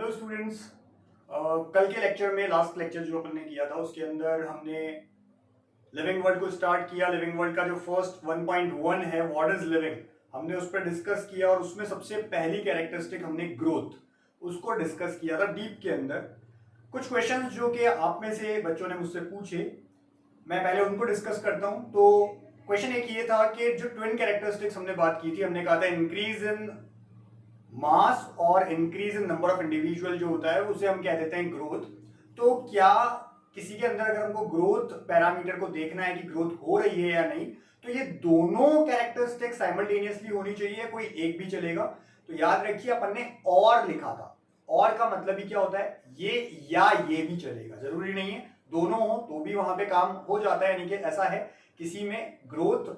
Hello students. कल के lecture में लास्ट लेक्चर जो अपन ने किया था उसके अंदर हमने लिविंग वर्ल्ड को स्टार्ट किया। लिविंग वर्ल्ड का जो फर्स्ट 1.1 है व्हाट इज लिविंग, हमने उस पर डिस्कस किया और उसमें सबसे पहली कैरेक्टरिस्टिक हमने ग्रोथ उसको डिस्कस किया था डीप के अंदर। कुछ क्वेश्चंस जो कि आप में से बच्चों ने मुझसे पूछे, मैं पहले उनको डिस्कस करता हूं। तो क्वेश्चन एक ये था कि जो ट्विन कैरेक्टरिस्टिक्स हमने बात की थी, हमने कहा था इंक्रीज इन मास और increase in number of individual जो होता है उसे हम कह देते हैं ग्रोथ। तो क्या किसी के अंदर अगर हमको ग्रोथ पैरामीटर को देखना है कि ग्रोथ हो रही है या नहीं, तो ये दोनों कैरेक्टरिस्टिक साइमल्टेनियसली होनी चाहिए, कोई एक भी चलेगा। तो याद रखिए अपन ने और लिखा था, और का मतलब ही क्या होता है, ये या ये भी चलेगा, जरूरी नहीं है दोनों हो तो भी वहां पे काम हो जाता है। यानी कि ऐसा है किसी में ग्रोथ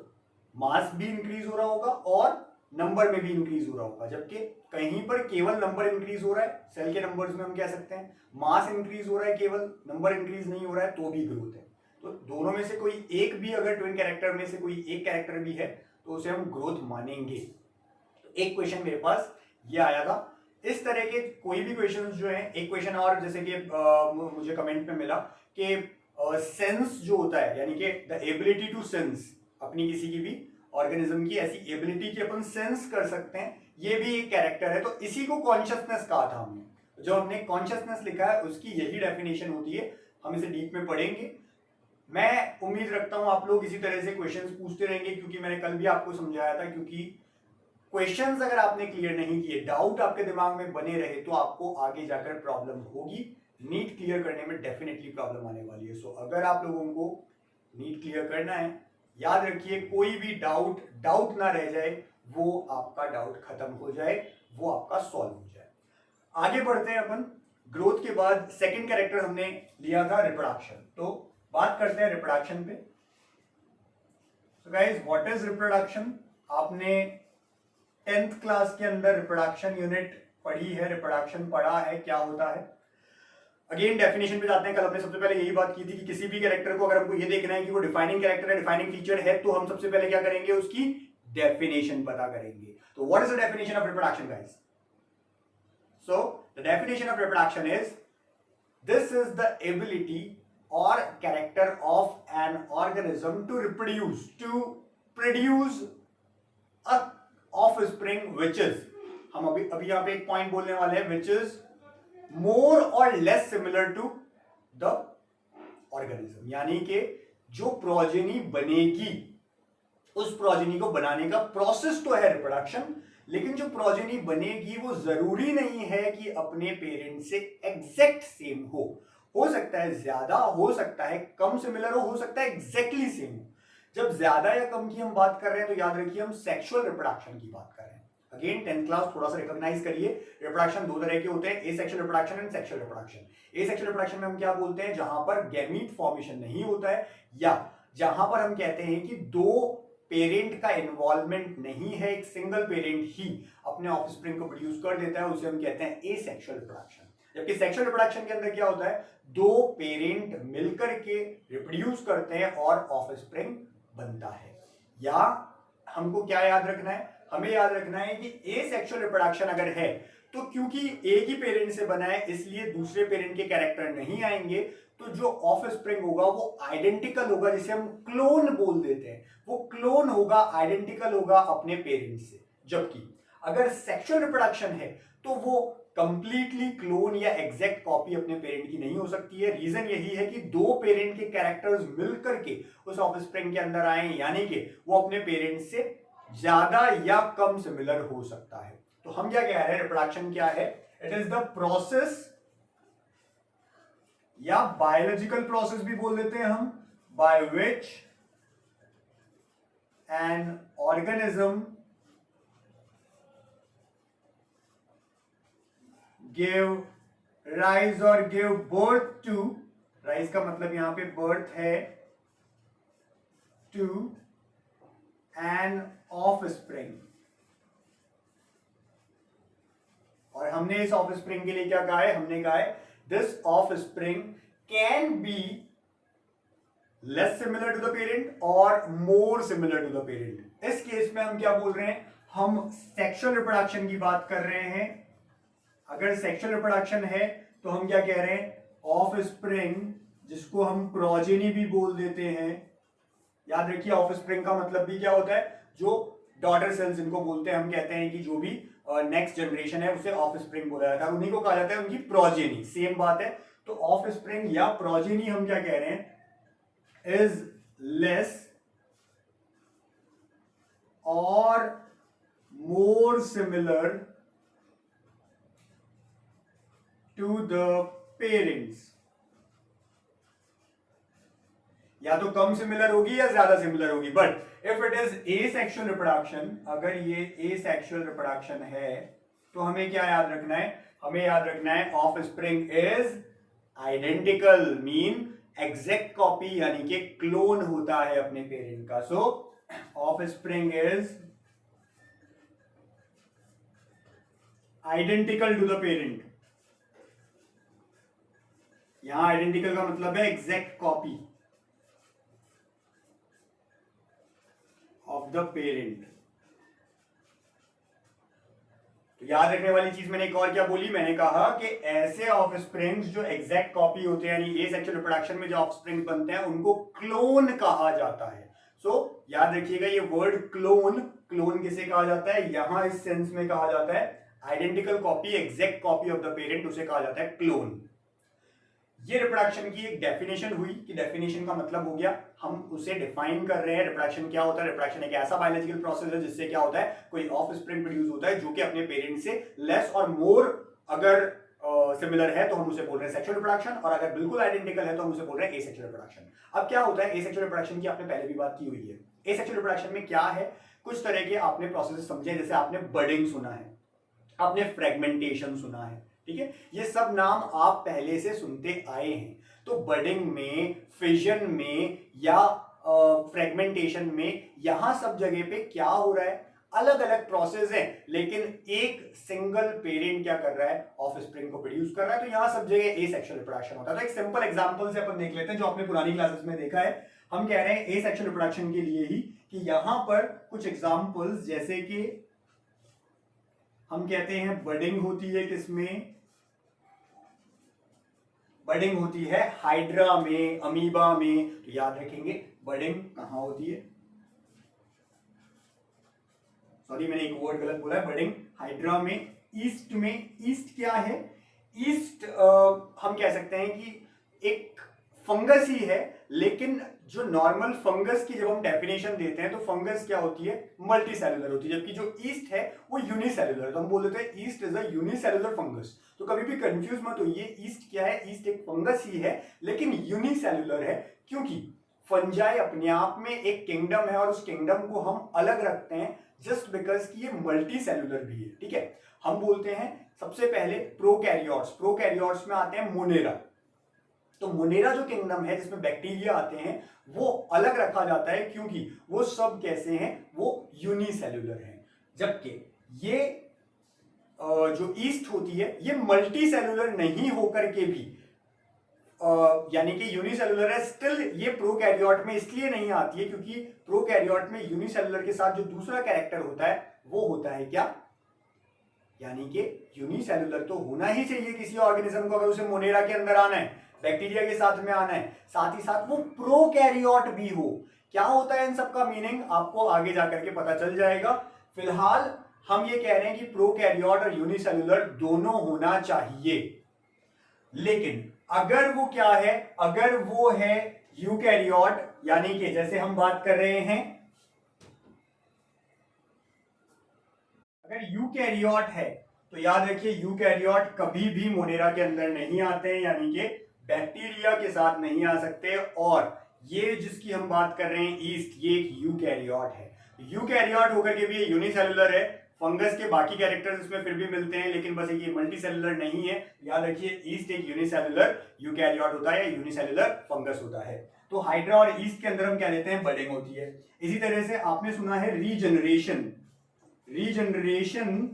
मास भी इंक्रीज हो रहा होगा और नंबर में भी इंक्रीज हो रहा होगा, जबकि कहीं पर केवल नंबर इंक्रीज हो रहा है, सेल के नंबर्स में हम कह सकते हैं मास इंक्रीज हो रहा है, केवल नंबर इंक्रीज नहीं हो रहा है, तो भी ग्रोथ है। तो दोनों में से कोई एक भी, अगर ट्विन कैरेक्टर में से कोई एक कैरेक्टर भी है तो उसे हम ग्रोथ मानेंगे। तो एक क्वेश्चन मेरे पास ये आया था। इस तरह के कोई भी क्वेश्चंस जो हैं, एक क्वेश्चन और जैसे कि मुझे कमेंट में मिला कि सेंस जो होता है, यानी कि द एबिलिटी टू सेंस, अपनी किसी की भी ऑर्गेनिज्म की ऐसी एबिलिटी की अपन सेंस कर सकते हैं, ये भी एक कैरेक्टर है। तो इसी को कॉन्शियसनेस कहा था हमने। जो हमने कॉन्शियसनेस लिखा है उसकी यही डेफिनेशन होती है। हम इसे डीप में पढ़ेंगे। मैं उम्मीद रखता हूं आप लोग इसी तरह से क्वेश्चंस पूछते रहेंगे, क्योंकि मैंने कल भी आपको समझाया था, क्योंकि क्वेश्चंस अगर आपने क्लियर नहीं किए, डाउट आपके दिमाग में बने रहे, तो आपको आगे जाकर प्रॉब्लम होगी। नीट क्लियर करने में डेफिनेटली प्रॉब्लम आने वाली है। सो अगर आप लोगों को नीट क्लियर करना है, याद रखिए कोई भी डाउट ना रह जाए, वो आपका डाउट खत्म हो जाए, वो आपका सॉल्व हो जाए। आगे बढ़ते हैं अपन। ग्रोथ के बाद सेकंड कैरेक्टर हमने लिया था रिप्रोडक्शन। तो बात करते हैं रिप्रोडक्शन पे। So guys, what is reproduction? आपने 10th क्लास के अंदर रिप्रोडक्शन यूनिट पढ़ी है, रिप्रोडक्शन पढ़ा है, क्या होता है। अगेन डेफिनेशन पे जाते हैं। कल हमने सबसे पहले यही बात की थी कि किसी भी कैरेक्टर को अगर हमको ये देखना है कि वो डिफाइनिंग कैरेक्टर है, डिफाइनिंग फीचर है, तो हम सबसे पहले क्या करेंगे, उसकी डेफिनेशन पता करेंगे। तो what is the definition of reproduction guys? So the definition of reproduction is this is the ability और character of an organism to reproduce, to produce a offspring which is, हम अभी यहां पे एक पॉइंट बोलने वाले हैं, which is more or less similar to the organism. यानी कि जो प्रोजेनी बनेगी, उस प्रोजेनी को बनाने का प्रोसेस तो है रिप्रोडक्शन, लेकिन जो प्रोजेनी बनेगी वो जरूरी नहीं है कि अपने पेरेंट से एग्जैक्ट सेम हो सकता है ज्यादा, हो सकता है कम सिमिलर हो सकता है एग्जैक्टली सेम हो। जब ज्यादा या कम की हम बात कर रहे हैं तो याद रखिए हम सेक्सुअल रिप्रोडक्शन की बात कर रहे हैं। अगेन 10th क्लास थोड़ा सा रिकॉग्नाइज करिए, रिप्रोडक्शन दो तरह के होते हैं, asexual reproduction and sexual reproduction. Asexual reproduction में हम क्या बोलते हैं, जहां पर गैमीट फॉर्मेशन नहीं होता है, या जहां पर हम कहते हैं कि दो पेरेंट का इन्वॉल्वमेंट नहीं है, एक सिंगल पेरेंट ही अपने ऑफस्प्रिंग को प्रोड्यूस कर देता है, उसे हम कहते हैं एसेक्सुअल रिप्रोडक्शन। जबकि सेक्सुअल रिप्रोडक्शन के अंदर क्या होता है, दो पेरेंट मिलकर के रिप्रोड्यूस करते हैं और ऑफस्प्रिंग बनता है। या हमको क्या याद रखना है, हमें याद रखना है कि एसेक्सुअल रिप्रोडक्शन अगर है तो क्योंकि एक ही पेरेंट से बना है इसलिए दूसरे पेरेंट के कैरेक्टर नहीं आएंगे, तो जो ऑफस्प्रिंग होगा वो आइडेंटिकल होगा, जिसे हम क्लोन बोल देते हैं, वो क्लोन होगा, आइडेंटिकल होगा अपने पेरेंट से। जबकि अगर सेक्सुअल रिप्रोडक्शन है तो वो कंप्लीटली क्लोन या एग्जैक्ट कॉपी अपने पेरेंट की नहीं हो सकती है। रीजन यही है कि दो पेरेंट के कैरेक्टर्स मिलकर के उस ऑफस्प्रिंग के अंदर आए, यानी कि वो अपने पेरेंट से ज्यादा या कम सिमिलर हो सकता है। तो हम क्या कह रहे हैं, रिप्रोडक्शन क्या है, इट इज द प्रोसेस, या बायोलॉजिकल प्रोसेस भी बोल देते हैं हम, by which an organism give rise और गिव बर्थ टू, राइज का मतलब यहां पे बर्थ है, टू एन ऑफस्प्रिंग। और हमने इस ऑफस्प्रिंग के लिए क्या कहा है, हमने कहा है this offspring can be less similar to the parent और more similar to the parent. इस केस में हम क्या बोल रहे हैं, हम सेक्सुअल रिप्रोडक्शन की बात कर रहे हैं। अगर सेक्सुअल रिप्रोडक्शन है तो हम क्या कह रहे हैं, ऑफ स्प्रिंग, जिसको हम प्रोजेनी भी बोल देते हैं। याद रखिए ऑफ स्प्रिंग का मतलब भी क्या होता है, जो डॉटर सेल्स इनको बोलते हैं, हम कहते हैं कि जो भी नेक्स्ट जनरेशन है उसे ऑफ स्प्रिंग बोला जाता है, उन्हीं को कहा जाता है उनकी प्रोजेनी, सेम बात है। तो ऑफ स्प्रिंग या प्रोजेनी हम क्या कह रहे हैं, is less or more similar to the parents. या तो कम सिमिलर होगी या ज्यादा सिमिलर होगी, but if it is asexual reproduction, अगर ये एसेक्सुअल रिप्रोडक्शन है तो हमें क्या याद रखना है, हमें याद रखना है offspring is identical, mean exact copy, यानी कि क्लोन होता है अपने पेरेंट का। So offspring is identical to the parent. यहां आइडेंटिकल का मतलब है exact copy of the parent. तो याद रखने वाली चीज मैंने एक और क्या बोली, मैंने कहा कि ऐसे ऑफ स्प्रिंग्स जो एग्जैक्ट कॉपी होते हैं, यानी एसेक्सुअल रिप्रोडक्शन में जो ऑफ स्प्रिंग्स बनते हैं उनको क्लोन कहा जाता है। सो याद रखिएगा ये वर्ड क्लोन, क्लोन किसे कहा जाता है, यहां इस सेंस में कहा जाता है identical copy, exact copy of the parent, उसे कहा जाता है क्लोन। ये रिप्रोडक्शन की एक डेफिनेशन हुई कि डेफिनेशन का मतलब हो गया, हम उसे डिफाइन कर रहे हैं रिप्रोडक्शन क्या होता है। रिप्रोडक्शन एक ऐसा बायोलॉजिकल प्रोसेस है जिससे क्या होता है, कोई ऑफ स्प्रिंग प्रोड्यूस होता है जो कि अपने पेरेंट से लेस और मोर अगर सिमिलर है तो हम उसे बोल रहे हैं सेक्सुअल रिप्रोडक्शन, और अगर बिल्कुल आइडेंटिकल है तो हम उसे बोल रहे हैं एसेक्सुअल रिप्रोडक्शन। अब क्या होता है एसेक्सुअल रिप्रोडक्शन की, आपने पहले भी बात की हुई है। एसेक्सुअल रिप्रोडक्शन में क्या है, कुछ तरह के आपने प्रोसेस समझे, जैसे आपने बडिंग सुना है, आपने फ्रेगमेंटेशन सुना है, ठीक है, ये सब नाम आप पहले से सुनते आए हैं। तो बडिंग में, फिजन में या फ्रेगमेंटेशन में, यहां सब जगह पे क्या हो रहा है, अलग अलग प्रोसेस है, लेकिन एक सिंगल पेरेंट क्या कर रहा है, ऑफ स्प्रिंग को प्रोड्यूस कर रहा है। तो यहां सब जगह एसेक्सुअल रिप्रोडक्शन होता है। तो एक सिंपल एग्जांपल से अपन देख लेते हैं जो आपने पुरानी क्लासेस में देखा है। हम कह रहे हैं एसेक्सुअल रिप्रोडक्शन के लिए ही कि यहां पर कुछ एग्जांपल्स, जैसे कि हम कहते हैं बडिंग होती है, किसमें, बडिंग होती है हाइड्रा में, अमीबा में। तो याद रखेंगे बडिंग कहां होती है, सॉरी मैंने एक वर्ड गलत बोला है, बडिंग हाइड्रा में, ईस्ट में। ईस्ट क्या है, ईस्ट हम कह सकते हैं कि एक फंगस ही है, लेकिन जो नॉर्मल फंगस की जब हम डेफिनेशन देते हैं तो फंगस क्या होती है, मल्टी सेलुलर होती है, जबकि जो ईस्ट है वो यूनिसेलुलर है। तो हम बोल देते हैं east is a unicellular fungus. तो कभी भी कंफ्यूज मत होइए, ईस्ट क्या है, ईस्ट एक फंगस ही है लेकिन यूनिसेलुलर है, क्योंकि फंजाई अपने आप में एक किंगडम है और उस किंगडम को हम अलग रखते हैं जस्ट बिकॉज कि ये मल्टी सेलुलर भी है, ठीक है। हम बोलते हैं सबसे पहले प्रोकैरियोट्स, प्रोकैरियोट्स में आते हैं मोनेरा। तो मोनेरा जो किंगडम है जिसमें बैक्टीरिया आते हैं वो अलग रखा जाता है, क्योंकि वो सब कैसे हैं, वो यूनिसेलुलर हैं। जबकि ये जो ईस्ट होती है ये मल्टी सेलुलर नहीं होकर के भी यानी कि यूनिसेलुलर है स्टिल, ये प्रोकैरियोट में इसलिए नहीं आती है क्योंकि प्रोकैरियोट में यूनिसेलुलर के साथ जो दूसरा कैरेक्टर होता है वो होता है क्या, यानी कि यूनिसेलुलर तो होना ही चाहिए किसी ऑर्गेनिज्म को अगर उसे मोनेरा के अंदर आना है, बैक्टीरिया के साथ में आना है, साथ ही साथ वो प्रोकैरियोट भी हो। क्या होता है इन सब का मीनिंग आपको आगे जाकर के पता चल जाएगा। फिलहाल हम ये कह रहे हैं कि प्रोकैरियोट और यूनिसेलुलर दोनों होना चाहिए, लेकिन अगर वो क्या है, अगर वो है यूकैरियोट, यानी कि जैसे हम बात कर रहे हैं, अगर यूकैरियोट है तो याद रखिए यूकैरियोट कभी भी मोनेरा के अंदर नहीं आते हैं, यानी कि बैक्टीरिया के साथ नहीं आ सकते। और ये जिसकी हम बात कर रहे हैं ईस्ट, ये एक यूकैरियोट है। यूकैरियोट होकर के भी ये यूनिसेलुलर है, फंगस के बाकी कैरेक्टर्स इसमें फिर भी मिलते हैं, लेकिन बस ये मल्टी सेलुलर नहीं है। याद रखिए ईस्ट एक यूनिसेलुलर यूकैरियोट होता है या यूनिसेलुलर फंगस होता है। तो हाइड्रा और ईस्ट के अंदर हम क्या लेते हैं, बडिंग होती है। इसी तरह से आपने सुना है रीजनरेशन। रीजनरेशन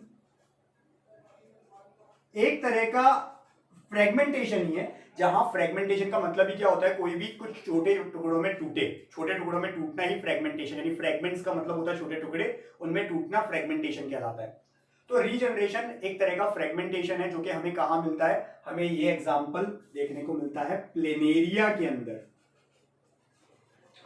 एक तरह का फ्रेगमेंटेशन ही है, जहां फ्रेगमेंटेशन का मतलब ही क्या होता है, कोई भी कुछ छोटे टुकड़ों में टूटे, छोटे टुकड़ों में टूटना ही फ्रेगमेंटेशन, यानी फ्रेगमेंट्स का मतलब होता है छोटे टुकड़े, उनमें टूटना फ्रेगमेंटेशन कहलाता है। तो रीजनरेशन एक तरह का फ्रेगमेंटेशन है जो कि हमें कहां मिलता है, हमें ये एग्जांपल देखने को मिलता है प्लेनेरिया के अंदर।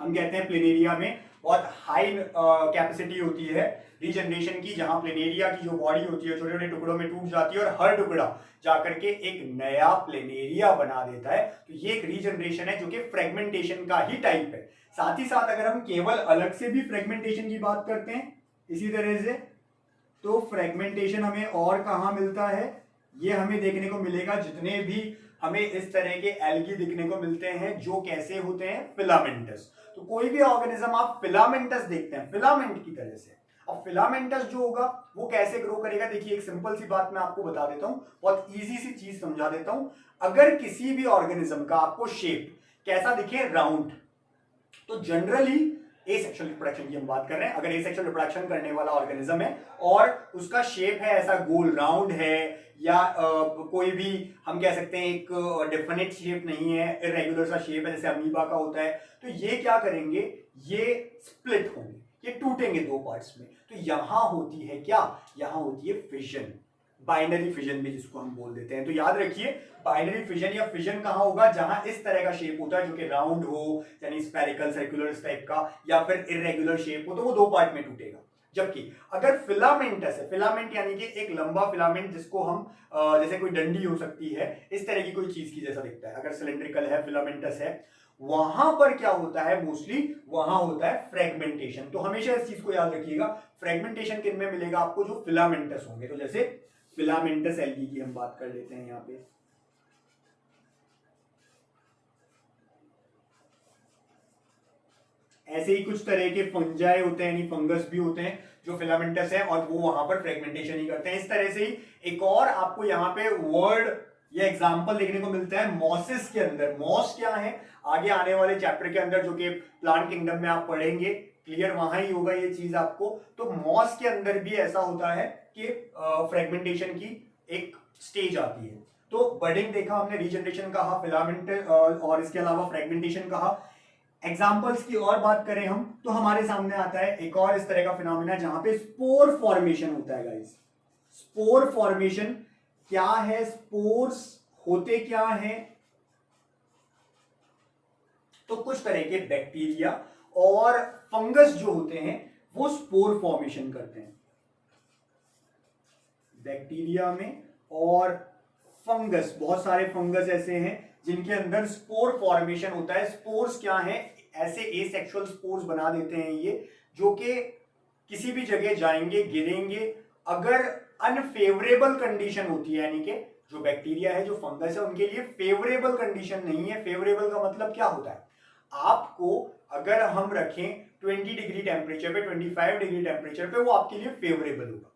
हम कहते हैं प्लेनेरिया में बहुत हाई कैपेसिटी होती है रीजनरेशन की, जहां प्लेनेरिया की जो बॉडी होती है छोटे छोटे टुकड़ों में टूट जाती है और हर टुकड़ा जाकर के एक नया प्लेनेरिया बना देता है। तो ये एक रीजनरेशन है जो कि फ्रेगमेंटेशन का ही टाइप है। साथ ही साथ अगर हम केवल अलग से भी फ्रेगमेंटेशन की बात करते हैं इसी तरह से, तो फ्रेगमेंटेशन हमें और कहां मिलता है, ये हमें देखने को मिलेगा जितने भी हमें इस तरह के एल्गी दिखने को मिलते हैं जो कैसे होते हैं, फिलामेंटस। तो कोई भी ऑर्गेनिज्म आप फिलामेंटस देखते हैं फिलामेंट की तरह से। अब फिलामेंटस जो होगा वो कैसे ग्रो करेगा, देखिए एक सिंपल सी बात मैं आपको बता देता हूं, बहुत इजी सी चीज समझा देता हूं। अगर किसी भी ऑर्गेनिज्म का आपको शेप कैसा दिखे, राउंड, तो जनरली एसेक्सुअल रिप्रोडक्शन की हम बात कर रहे हैं। अगर एसेक्सुअल रिप्रोडक्शन करने वाला ऑर्गेनिज्म है और उसका शेप है ऐसा गोल राउंड है, या कोई भी हम कह सकते हैं एक डेफिनेट शेप नहीं है, इरेगुलर सा शेप है जैसे अमीबा का होता है, तो ये क्या करेंगे, ये स्प्लिट होंगे, ये टूटेंगे दो पार्ट्स में। तो यहां होती है क्या, यहां होती है फिजन, बाइनरी फिजन भी जिसको हम बोल देते हैं। तो याद रखिए बाइनरी फिजन या फिजन कहां होगा, जहां इस तरह का शेप होता है जो कि राउंड हो, यानी स्फेरिकल सर्कुलर टाइप का, या फिर इरेगुलर शेप हो, तो वो दो पार्ट में टूटेगा। जबकि अगर फिलामेंटस है, फिलामेंट यानी कि एक लंबा फिलामेंट जिसको हम जैसे कोई डंडी हो सकती है इस तरह की कोई चीज की जैसा दिखता है, अगर सिलेंड्रिकल है, फिलामेंटस है, वहां पर क्या होता है, मोस्टली वहां होता है फ्रेगमेंटेशन। तो हमेशा इस चीज को याद रखिएगा, फ्रेगमेंटेशन किन में मिलेगा आपको, जो फिलामेंटस होंगे। तो जैसे फिलामेंटस एल्गी की हम बात कर लेते हैं यहां पे, ऐसे ही कुछ तरह के फंजाई होते हैं, यानी फंगस भी होते हैं जो फिलामेंटस है और वो वहां पर फ्रेगमेंटेशन ही करते हैं। इस तरह से ही एक और आपको यहाँ पे वर्ड या एग्जांपल देखने को मिलता है मॉसिस के अंदर। मॉस क्या है, आगे आने वाले चैप्टर के अंदर जो कि प्लांट किंगडम में आप पढ़ेंगे, क्लियर वहां ही होगा ये चीज आपको। तो मॉस के अंदर भी ऐसा होता है कि फ्रेगमेंटेशन की एक स्टेज आती है। तो बडिंग देखा हमने, रीजनरेशन कहा, फिलामेंट और इसके अलावा फ्रेगमेंटेशन कहा। एग्जाम्पल्स की और बात करें हम तो हमारे सामने आता है एक और इस तरह का फिनोमिना जहां पे स्पोर फॉर्मेशन होता है गाइस। स्पोर फॉर्मेशन क्या है, स्पोर्स होते क्या है, तो कुछ तरह के बैक्टीरिया और फंगस जो होते हैं वो स्पोर फॉर्मेशन करते हैं। बैक्टीरिया में और फंगस, बहुत सारे फंगस ऐसे हैं जिनके अंदर स्पोर फॉर्मेशन होता है। स्पोर्स क्या है, ऐसे एसेक्सुअल स्पोर्स बना देते हैं ये, जो कि किसी भी जगह जाएंगे, गिरेंगे। अगर अनफेवरेबल कंडीशन होती है, यानी कि जो बैक्टीरिया है, जो फंगस है, उनके लिए फेवरेबल कंडीशन नहीं है। फेवरेबल का मतलब क्या होता है, आपको अगर हम रखें 20 डिग्री टेम्परेचर पे, 25 डिग्री टेम्परेचर पे, वो आपके लिए फेवरेबल होगा।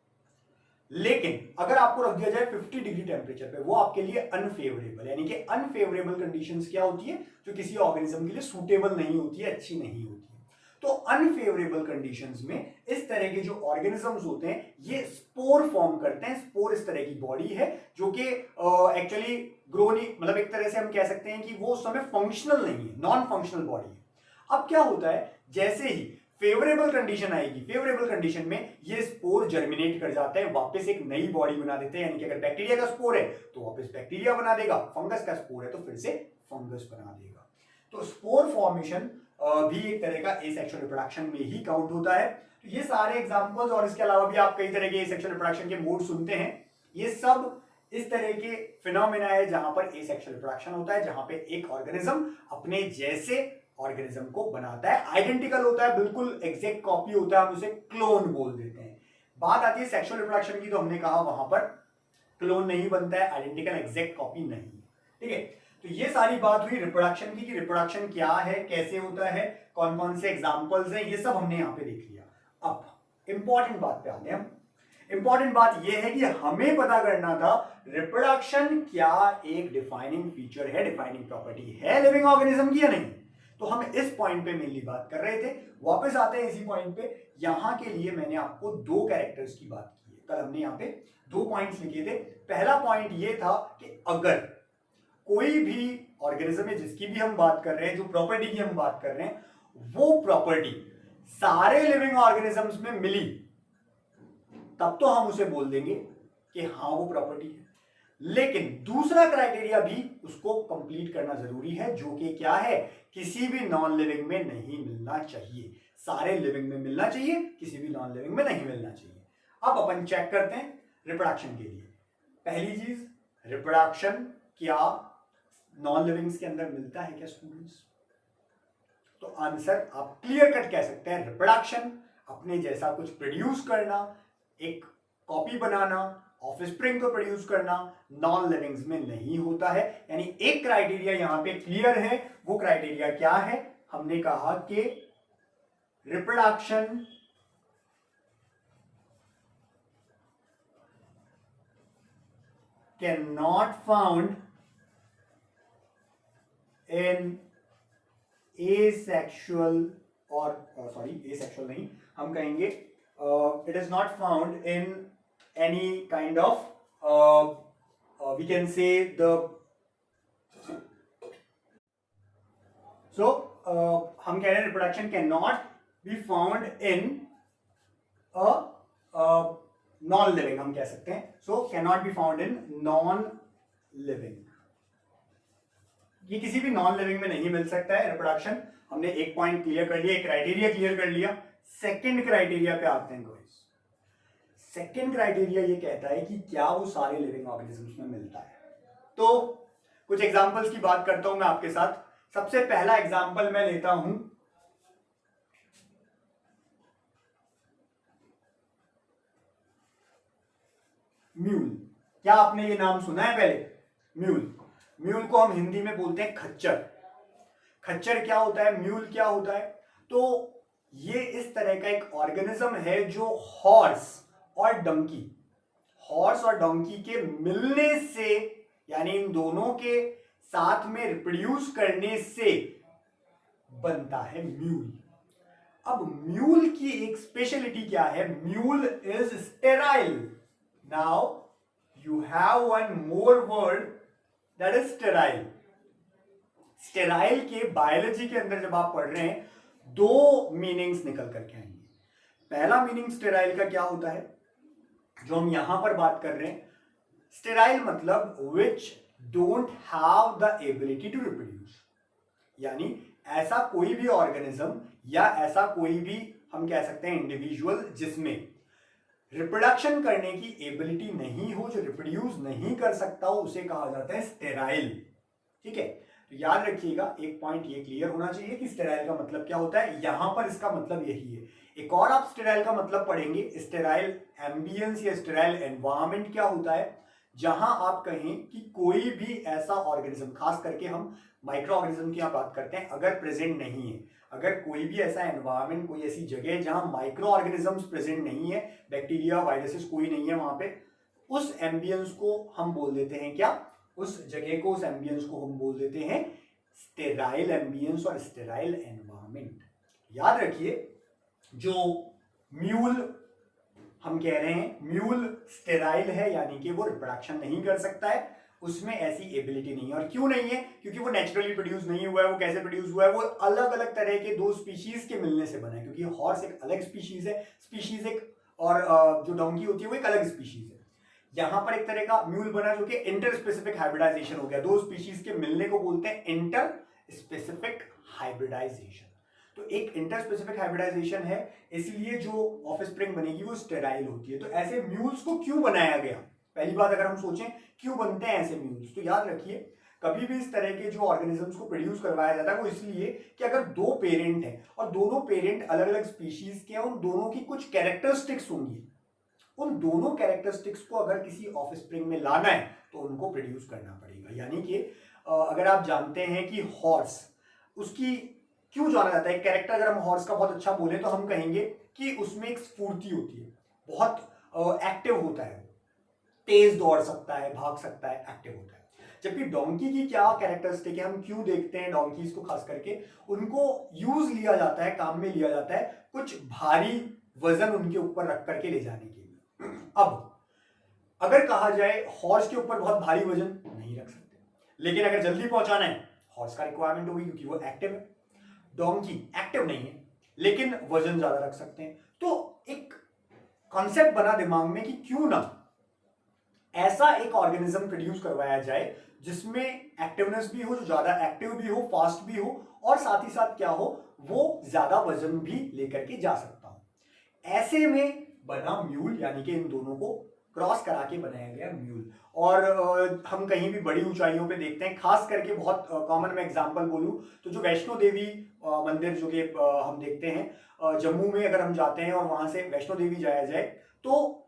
लेकिन अगर आपको रख दिया जाए 50 डिग्री टेम्परेचर पे, वो आपके लिए अनफेवरेबल। यानी कि अनफेवरेबल कंडीशंस क्या होती है, जो किसी ऑर्गेनिज्म के लिए सूटेबल नहीं होती है, अच्छी नहीं होती है। तो अनफेवरेबल कंडीशंस में इस तरह के जो ऑर्गेनिजम्स होते हैं ये स्पोर फॉर्म करते हैं। स्पोर इस तरह की बॉडी है जो कि एक्चुअली ग्रो नहीं, मतलब एक तरह से हम कह सकते हैं कि वो उस समय फंक्शनल नहीं है, नॉन फंक्शनल बॉडी है। अब क्या होता है, जैसे ही फेवरेबल कंडीशन आएगी, फेवरेबल कंडीशन में ये स्पोर जर्मिनेट कर जाते हैं, वापस एक नई बॉडी बना देते हैं। यानी कि अगर बैक्टीरिया का स्पोर है तो वापस बैक्टीरिया बना देगा, फंगस का स्पोर है तो फिर से फंगस बना देगा। तो स्पोर फॉर्मेशन भी एक तरह का एसेक्सुअल रिप्रोडक्शन में ही काउंट होता है। तो ये सारे एग्जांपल्स और इसके अलावा भी आप कई तरह के एसेक्सुअल रिप्रोडक्शन के मोड सुनते हैं, ये सब इस तरह के फिनोमेना है जहां पर एसेक्सुअल रिप्रोडक्शन होता है, जहां पे एक ऑर्गेनिज्म अपने जैसे ऑर्गेनिज्म को बनाता है, आइडेंटिकल होता है, बिल्कुल एग्जैक्ट कॉपी होता है, हम उसे क्लोन बोल देते हैं। बात आती है सेक्सुअल रिप्रोडक्शन की, तो हमने कहा वहां पर क्लोन नहीं बनता है, आइडेंटिकल एग्जैक्ट कॉपी नहीं, ठीक है। तो ये सारी बात हुई रिप्रोडक्शन की, कि रिप्रोडक्शन क्या है, कैसे होता है, कौन कौन से एग्जांपल्स हैं, ये सब हमने यहां पे देख लिया। अब इंपॉर्टेंट बात पे आते हैं हम। इंपॉर्टेंट बात यह है कि हमें पता करना था रिप्रोडक्शन क्या एक डिफाइनिंग फीचर है, डिफाइनिंग प्रॉपर्टी है लिविंग ऑर्गेनिज्म की या नहीं। तो हम इस पॉइंट पे मेनली बात कर रहे थे। वापस आते हैं इसी पॉइंट पे। यहां के लिए मैंने आपको दो कैरेक्टर्स की बात की है, कल हमने यहां पे दो पॉइंट्स लिखे थे। पहला पॉइंट ये था कि अगर कोई भी ऑर्गेनिज्म है जिसकी भी हम बात कर रहे हैं, जो प्रॉपर्टी की हम बात कर रहे हैं, वो प्रॉपर्टी सारे लिविंग ऑर्गेनिजम्स में मिली, तब तो हम उसे बोल देंगे कि हाँ वो प्रॉपर्टी है। लेकिन दूसरा क्राइटेरिया भी उसको कंप्लीट करना जरूरी है, जो कि क्या है, किसी भी नॉन लिविंग में नहीं मिलना चाहिए। सारे लिविंग में मिलना चाहिए, किसी भी नॉन लिविंग में नहीं मिलना चाहिए। अब अपन चेक करते हैं रिप्रोडक्शन के लिए। पहली चीज, रिप्रोडक्शन क्या नॉन लिविंग्स के अंदर मिलता है क्या स्टूडेंट्स? तो आंसर आप क्लियर कट कह सकते हैं, रिप्रोडक्शन अपने जैसा कुछ प्रोड्यूस करना, एक कॉपी बनाना, ऑफस्प्रिंग को प्रोड्यूस करना, नॉन लिविंग्स में नहीं होता है। यानी एक क्राइटेरिया यहां पे क्लियर है। वो क्राइटेरिया क्या है? हमने कहा कि reproduction can not found in asexual or asexual नहीं, हम कहेंगे it is not found in any kind of we can say the हम कह रहे हैं reproduction can not be found in non living, हम कह सकते हैं। So can not be found in non living, ये किसी भी नॉन लिविंग में नहीं मिल सकता है रिप्रोडक्शन। हमने एक पॉइंट क्लियर कर लिया, एक क्राइटेरिया क्लियर कर लिया। सेकंड क्राइटेरिया पे आते हैं गाइस। सेकंड क्राइटेरिया ये कहता है कि क्या वो सारे लिविंग ऑर्गेनिजम्स में मिलता है। तो कुछ एग्जांपल्स की बात करता हूं मैं आपके साथ। सबसे पहला एग्जांपल मैं लेता हूं म्यूल। क्या आपने ये नाम सुना है पहले? म्यूल। म्यूल को हम हिंदी में बोलते हैं खच्चर। खच्चर क्या होता है, म्यूल क्या होता है? तो ये इस तरह का एक ऑर्गेनिज्म है जो हॉर्स और डंकी के मिलने से, यानी इन दोनों के साथ में रिप्रोड्यूस करने से बनता है म्यूल। अब म्यूल की एक स्पेशलिटी क्या है? Mule is sterile. Now you have one more word, that is sterile. Sterile के बायोलॉजी के अंदर जब आप पढ़ रहे हैं, दो मीनिंग्स निकल करके आएंगे। पहला मीनिंग स्टेराइल का क्या होता है, जो हम यहां पर बात कर रहे हैं, स्टेराइल मतलब which don't have the ability to reproduce. यानी ऐसा कोई भी ऑर्गेनिज्म या ऐसा कोई भी, हम कह सकते हैं इंडिविजुअल, जिसमें रिप्रोडक्शन करने की एबिलिटी नहीं हो, जो रिप्रोड्यूस नहीं कर सकता हो, उसे कहा जाता है स्टेराइल। ठीक है, तो याद रखिएगा, एक पॉइंट ये क्लियर होना चाहिए कि स्टेराइल का मतलब क्या होता है। यहां पर इसका मतलब यही है। एक और आप स्टेराइल का मतलब पढ़ेंगे, स्टेराइल एम्बियंस या स्टेराइल एनवायरनमेंट क्या होता है, जहां आप कहें कि कोई भी ऐसा ऑर्गेनिज्म, खास करके हम माइक्रो ऑर्गेनिज्म की यहां बात करते हैं, अगर प्रेजेंट नहीं है, अगर कोई भी ऐसा एनवायरनमेंट, कोई ऐसी जगह जहां माइक्रो ऑर्गेनिजम्स प्रेजेंट नहीं है, बैक्टीरिया वायरसेस कोई नहीं है वहां पे, उस एम्बियंस को हम बोल देते हैं क्या, उस जगह को, उस एम्बियंस को हम बोल देते हैं स्टेराइल एम्बियंस और स्टेराइल एनवायरनमेंट। याद रखिए, जो म्यूल हम कह रहे हैं, म्यूल स्टेराइल है, यानी कि वो रिप्रोडक्शन नहीं कर सकता है, उसमें ऐसी एबिलिटी नहीं है। और क्यों नहीं है? क्योंकि वो नेचुरली प्रोड्यूस नहीं हुआ है। वो कैसे प्रोड्यूस हुआ है? वो अलग अलग तरह के दो स्पीशीज के मिलने से बना है, क्योंकि हॉर्स एक अलग स्पीशीज है, स्पीशीज एक, और जो डोंकी होती है वो एक अलग स्पीशीज है। यहां पर एक तरह का म्यूल बना जो कि इंटर स्पेसिफिक हाइब्रिडाइजेशन हो गया, दो स्पीशीज के मिलने को बोलते हैं इंटर स्पेसिफिक हाइब्रिडाइजेशन। तो एक इंटर स्पेसिफिक हाइब्रिडाइजेशन है, इसलिए जो ऑफस्प्रिंग बनेगी वो स्टेराइल होती है। तो ऐसे म्यूल्स को क्यों बनाया गया? पहली बात अगर हम सोचें क्यों बनते हैं ऐसे म्यूल्स, तो याद रखिए, कभी भी इस तरह के जो ऑर्गेनिजम्स को प्रोड्यूस करवाया जाता है वो इसलिए कि अगर दो पेरेंट हैं और दोनों पेरेंट अलग अलग स्पीशीज के हैं, उन दोनों की कुछ कैरेक्टरिस्टिक्स होंगी, उन दोनों कैरेक्टरिस्टिक्स को अगर किसी ऑफस्प्रिंग में लाना है तो उनको प्रोड्यूस करना पड़ेगा। यानी कि अगर आप जानते हैं कि हॉर्स, उसकी क्यों जाना जाता है कैरेक्टर, अगर हम हॉर्स का बहुत अच्छा बोले तो हम कहेंगे कि उसमें एक स्फूर्ति होती है, बहुत एक्टिव होता है, तेज दौड़ सकता है, भाग सकता है, एक्टिव होता है। जबकि डोंकी की क्या कैरेक्टरिस्टिक है, हम क्यों देखते हैं डोंकीज को, खास करके उनको यूज लिया जाता है, काम में लिया जाता है कुछ भारी वजन उनके ऊपर रख करके ले जाने के लिए। अब अगर कहा जाए हॉर्स के ऊपर बहुत भारी वजन नहीं रख सकते, लेकिन अगर जल्दी पहुंचाना है हॉर्स का रिक्वायरमेंट होगी, क्योंकि वो एक्टिव है। डोंकी एक्टिव नहीं है लेकिन वजन ज्यादा रख सकते हैं। तो एक कॉन्सेप्ट बना दिमाग में कि क्यों ना ऐसा एक ऑर्गेनिज्म प्रोड्यूस करवाया जाए जिसमें एक्टिवनेस भी हो, जो ज्यादा एक्टिव भी हो, फास्ट भी हो, और साथ ही साथ क्या हो, वो ज्यादा वजन भी लेकर के जा सकता हो। ऐसे में बना म्यूल, यानी कि इन दोनों को क्रॉस करा के बनाया गया म्यूल। और हम कहीं भी बड़ी ऊंचाइयों पे देखते हैं, खास करके बहुत कॉमन मैं एग्जांपल बोलूं तो जो वैष्णो देवी मंदिर जो कि हम देखते हैं जम्मू में, अगर हम जाते हैं और वहां से वैष्णो देवी जाया जाए तो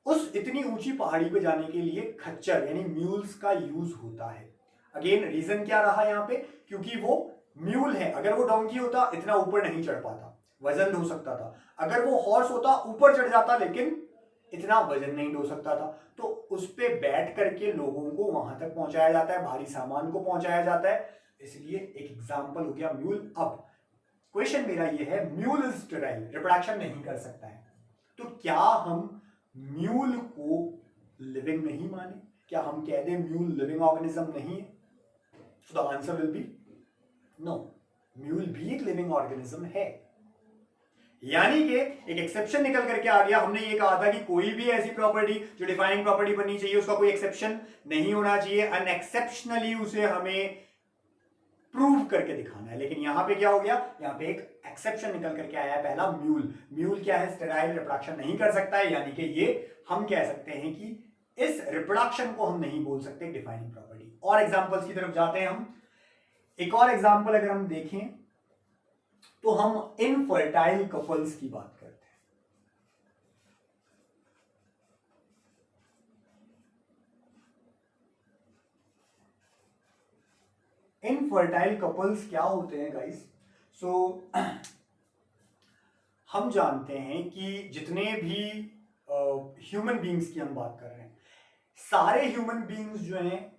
उस इतनी ऊंची पहाड़ी पे जाने के लिए खच्चर यानी म्यूल्स का यूज होता है। अगेन रीजन क्या रहा यहाँ पे, क्योंकि वो म्यूल है। अगर वो डोंकी होता इतना ऊपर नहीं चढ़ पाता, वजन ढो सकता था। अगर वो हॉर्स होता ऊपर चढ़ जाता लेकिन इतना वजन नहीं ढो सकता था। तो उस पे बैठ करके लोगों को वहां तक पहुंचाया जाता है, भारी सामान को पहुंचाया जाता है, इसलिए एक एग्जाम्पल हो गया म्यूल। अब क्वेश्चन मेरा ये है, म्यूल इज स्टेराइल, रिप्रोडक्शन नहीं कर सकता है, तो क्या हम म्यूल को लिविंग नहीं माने? क्या हम कह दें म्यूल लिविंग ऑर्गेनिज्म नहीं है? So the answer will be no, mule भी एक लिविंग ऑर्गेनिज्म है। यानी कि एक एक्सेप्शन निकल करके आ गया। हमने ये कहा था कि कोई भी ऐसी प्रॉपर्टी जो डिफाइनिंग प्रॉपर्टी बननी चाहिए उसका कोई एक्सेप्शन नहीं होना चाहिए, अनएक्सेप्शनली उसे हमें प्रूव करके दिखाना है। लेकिन यहां पे क्या हो गया, यहां पे एक एक्सेप्शन निकल करके आया है, पहला म्यूल। म्यूल क्या है, स्टेराइल, रिप्रोडक्शन नहीं कर सकता है, यानी कि ये हम कह सकते हैं कि इस रिप्रोडक्शन को हम नहीं बोल सकते डिफाइनिंग प्रॉपर्टी। और एग्जांपल्स की तरफ जाते हैं हम। एक और एग्जांपल अगर हम देखें तो हम इनफर्टाइल कपल्स की बात करते हैं। इनफर्टाइल कपल्स क्या होते हैं गाइस? सो हम जानते हैं कि जितने भी ह्यूमन बींग्स की हम बात कर रहे हैं, सारे ह्यूमन बींग्स जो हैं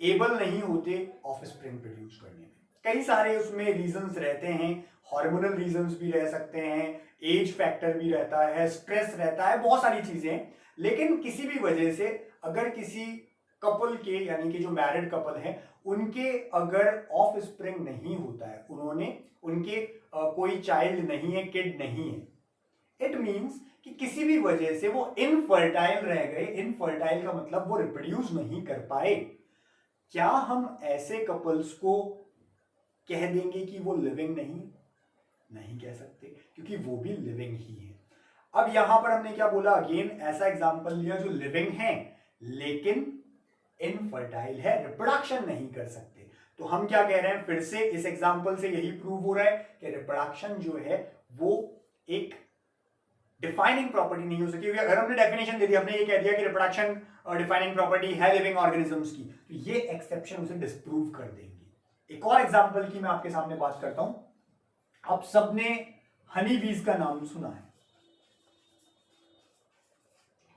एबल नहीं होते ऑफस्प्रिंग प्रोड्यूस करने में। कई सारे उसमें रीजंस रहते हैं, हार्मोनल रीजंस भी रह सकते हैं, एज फैक्टर भी रहता है, स्ट्रेस रहता है, बहुत सारी चीजें। लेकिन किसी भी वजह से अगर किसी कपल के, यानी कि जो मैरिड कपल है, उनके अगर ऑफ स्प्रिंग नहीं होता है, उनके कोई चाइल्ड नहीं है, किड नहीं है, इट मीन्स कि किसी भी वजह से वो इनफर्टाइल रह गए। इनफर्टाइल का मतलब वो रिप्रोड्यूस नहीं कर पाए। क्या हम ऐसे कपल्स को कह देंगे कि वो लिविंग नहीं कह सकते, क्योंकि वो भी लिविंग ही है। अब यहां पर हमने क्या बोला, अगेन ऐसा एग्जांपल लिया जो लिविंग है लेकिन इनफर्टाइल है, रिप्रोडक्शन नहीं कर सकते। तो हम क्या कह रहे हैं, फिर से इस एग्जांपल से यही प्रूव हो रहा है कि रिप्रोडक्शन जो है वो एक डिफाइनिंग प्रॉपर्टी नहीं हो सकती। अगर हमने डेफिनेशन दे दी, हमने ये कह दिया कि रिप्रोडक्शन डिफाइनिंग प्रॉपर्टी है लिविंग ऑर्गेनिजम्स की, तो ये एक्सेप्शन उसे डिस्प्रूव कर देंगे। एक और एग्जांपल की मैं आपके सामने बात करता हूं। आप सबने हनी बीज का नाम सुना है,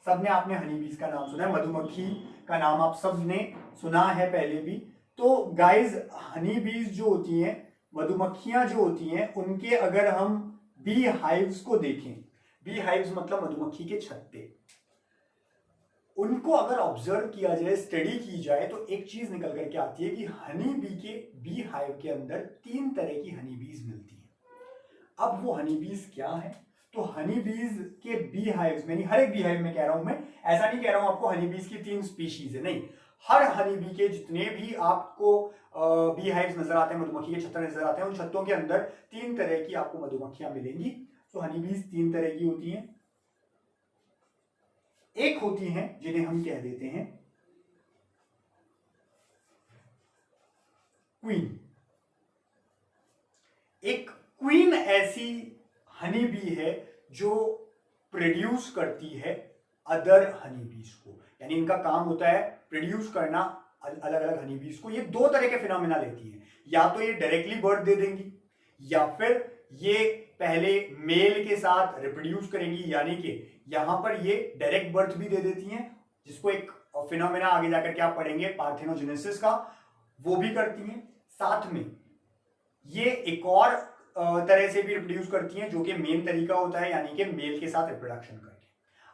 सबने आपने हनी बीज का नाम सुना है, मधुमक्खी का नाम आप सबने सुना है पहले भी। तो गाइज हनी बीज जो होती हैं, मधुमक्खियां जो होती हैं, उनके अगर हम बी हाइव्स को देखें, बी हाइव्स मतलब मधुमक्खी के छत्ते, उनको अगर ऑब्जर्व किया जाए, स्टडी की जाए, तो एक चीज निकल करके आती है कि हनी बी के बी हाइव के अंदर 3 तरह की हनी बीज मिलती है। अब वो हनी बीज क्या है, तो हनी बीज के बी हाइव्स में, हर एक बी हाइव में कह रहा हूं मैं, ऐसा नहीं कह रहा हूं आपको हनी बीज की 3 स्पीशीज है, नहीं, हर हनी बी के जितने भी आपको बी हाइव्स नजर आते हैं, मधुमक्खी के छत्ते नजर आते हैं, उन छत्तों के अंदर 3 तरह की आपको मधुमक्खियां मिलेंगी। तो हनी बीज 3 तरह की होती हैं। एक होती हैं जिन्हें हम कह देते हैं क्वीन। एक क्वीन ऐसी हनी बी है जो प्रोड्यूस करती है अदर हनी बीज को, यानी इनका काम होता है प्रोड्यूस करना अलग अलग हनी बीज को। ये 2 तरह के फिनोमिना लेती हैं, या तो ये डायरेक्टली बर्थ दे देंगी, या फिर ये पहले मेल के साथ रिप्रोड्यूस करेंगी, यानी कि यहां पर ये डायरेक्ट बर्थ भी दे देती हैं, जिसको एक फिनोमिना आगे जाकर के आप पढ़ेंगे पार्थेनोजेनेसिस का, वो भी करती हैं। साथ में ये एक और तरह से भी रिप्रोड्यूस करती हैं, जो कि मेन तरीका होता है, यानी कि मेल के साथ रिप्रोडक्शन करके।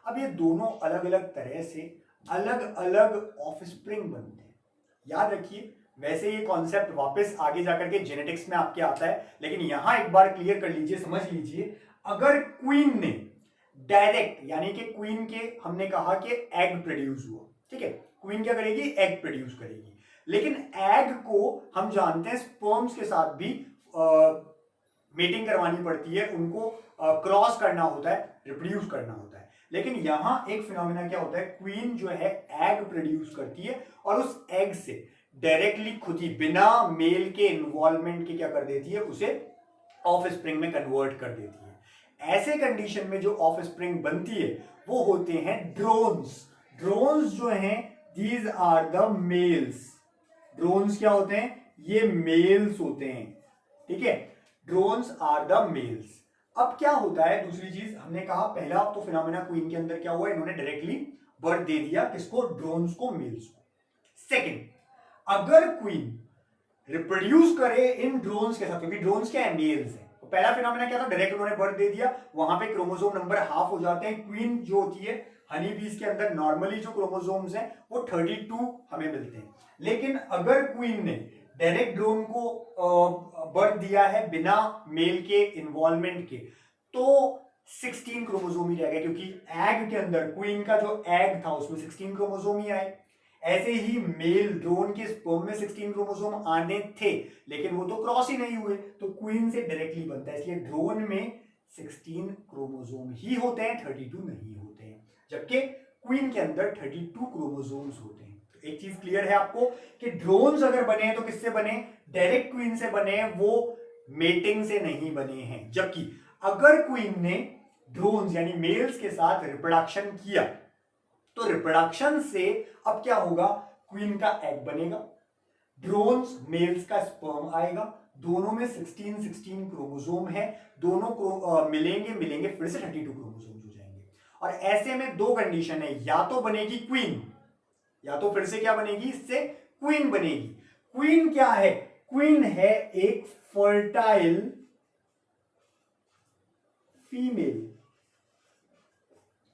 अब ये दोनों अलग अलग तरह से अलग अलग ऑफस्प्रिंग बनते हैं। याद रखिए, वैसे ये कॉन्सेप्ट वापस आगे जाकर के जेनेटिक्स में आपके आता है, लेकिन यहां एक बार क्लियर कर लीजिए, समझ लीजिए, अगर क्वीन ने डायरेक्ट यानी कि क्वीन के हमने कहा कि एग प्रोड्यूस हुआ, ठीक है, क्वीन क्या करेगी, एग प्रोड्यूस करेगी, लेकिन एग को हम जानते हैं स्पर्म्स के साथ भी मेटिंग करवानी पड़ती है, उनको क्रॉस करना होता है, रिप्रोड्यूस करना होता है। लेकिन यहां एक फिनोमेना क्या होता है, क्वीन जो है एग प्रोड्यूस करती है और उस एग से डायरेक्टली खुद ही बिना मेल के इन्वॉल्वमेंट के क्या कर देती है, उसे ऑफ स्प्रिंग में कन्वर्ट कर देती है। ऐसे कंडीशन में जो ऑफ स्प्रिंग बनती है वो होते हैं ड्रोन्स। ड्रोन्स जो हैं these are the males. Drones क्या होते हैं, ये मेल्स होते हैं, ठीक है, ड्रोन्स आर द मेल्स। अब क्या होता है, दूसरी चीज हमने कहा, पहला तो फिनोमेना क्वीन के अंदर क्या हुआ, इन्होंने डायरेक्टली बर्थ दे दिया किसको, ड्रोन्स को, मेल्स को। सेकंड, अगर क्वीन रिप्रोड्यूस करे इन ड्रोन्स के साथ, क्योंकि ड्रोन्स क्या है, मेल्स है, तो पहला फिनोमेना क्या था, डायरेक्ट उन्होंने बर्थ दे दिया, वहां पे क्रोमोसोम नंबर हाफ हो जाते हैं। क्वीन जो होती है हनी बीज के अंदर नॉर्मली जो क्रोमोसोम्स हैं वो 32 हमें मिलते हैं। लेकिन अगर क्वीन ने डायरेक्ट ड्रोन को बर्थ दिया है बिना मेल के इन्वॉल्वमेंट के, तो 16 क्रोमोसोम ही रह गए, क्योंकि एग के अंदर क्वीन का जो एग था उसमें 16 क्रोमोसोम ही आए। ऐसे ही मेल ड्रोन के स्पर्म में 16 क्रोमोसोम आने थे, लेकिन वो तो क्रॉस ही नहीं हुए, तो क्वीन से डायरेक्टली बनता है, इसलिए ड्रोन में 16 क्रोमोसोम ही होते हैं, 32 नहीं होते हैं, जबकि क्वीन के अंदर 32 क्रोमोसोम्स होते हैं। तो एक चीज क्लियर है आपको कि ड्रोन्स अगर बने हैं तो किससे बने, डायरेक्ट क्वीन से बने हैं, वो मेटिंग से नहीं बने हैं। जबकि अगर क्वीन ने ड्रोन्स यानी मेल्स के साथ रिप्रोडक्शन किया तो रिप्रोडक्शन से अब क्या होगा, क्वीन का एग बनेगा, ड्रोन्स मेल्स का स्पर्म आएगा, दोनों में 16 क्रोमोसोम है, दोनों मिलेंगे फिर से 32 क्रोमोसोम हो जाएंगे। और ऐसे में दो कंडीशन है, या तो बनेगी क्वीन, या तो फिर से क्या बनेगी, इससे क्वीन बनेगी। क्वीन क्या है, क्वीन है एक फर्टाइल फीमेल।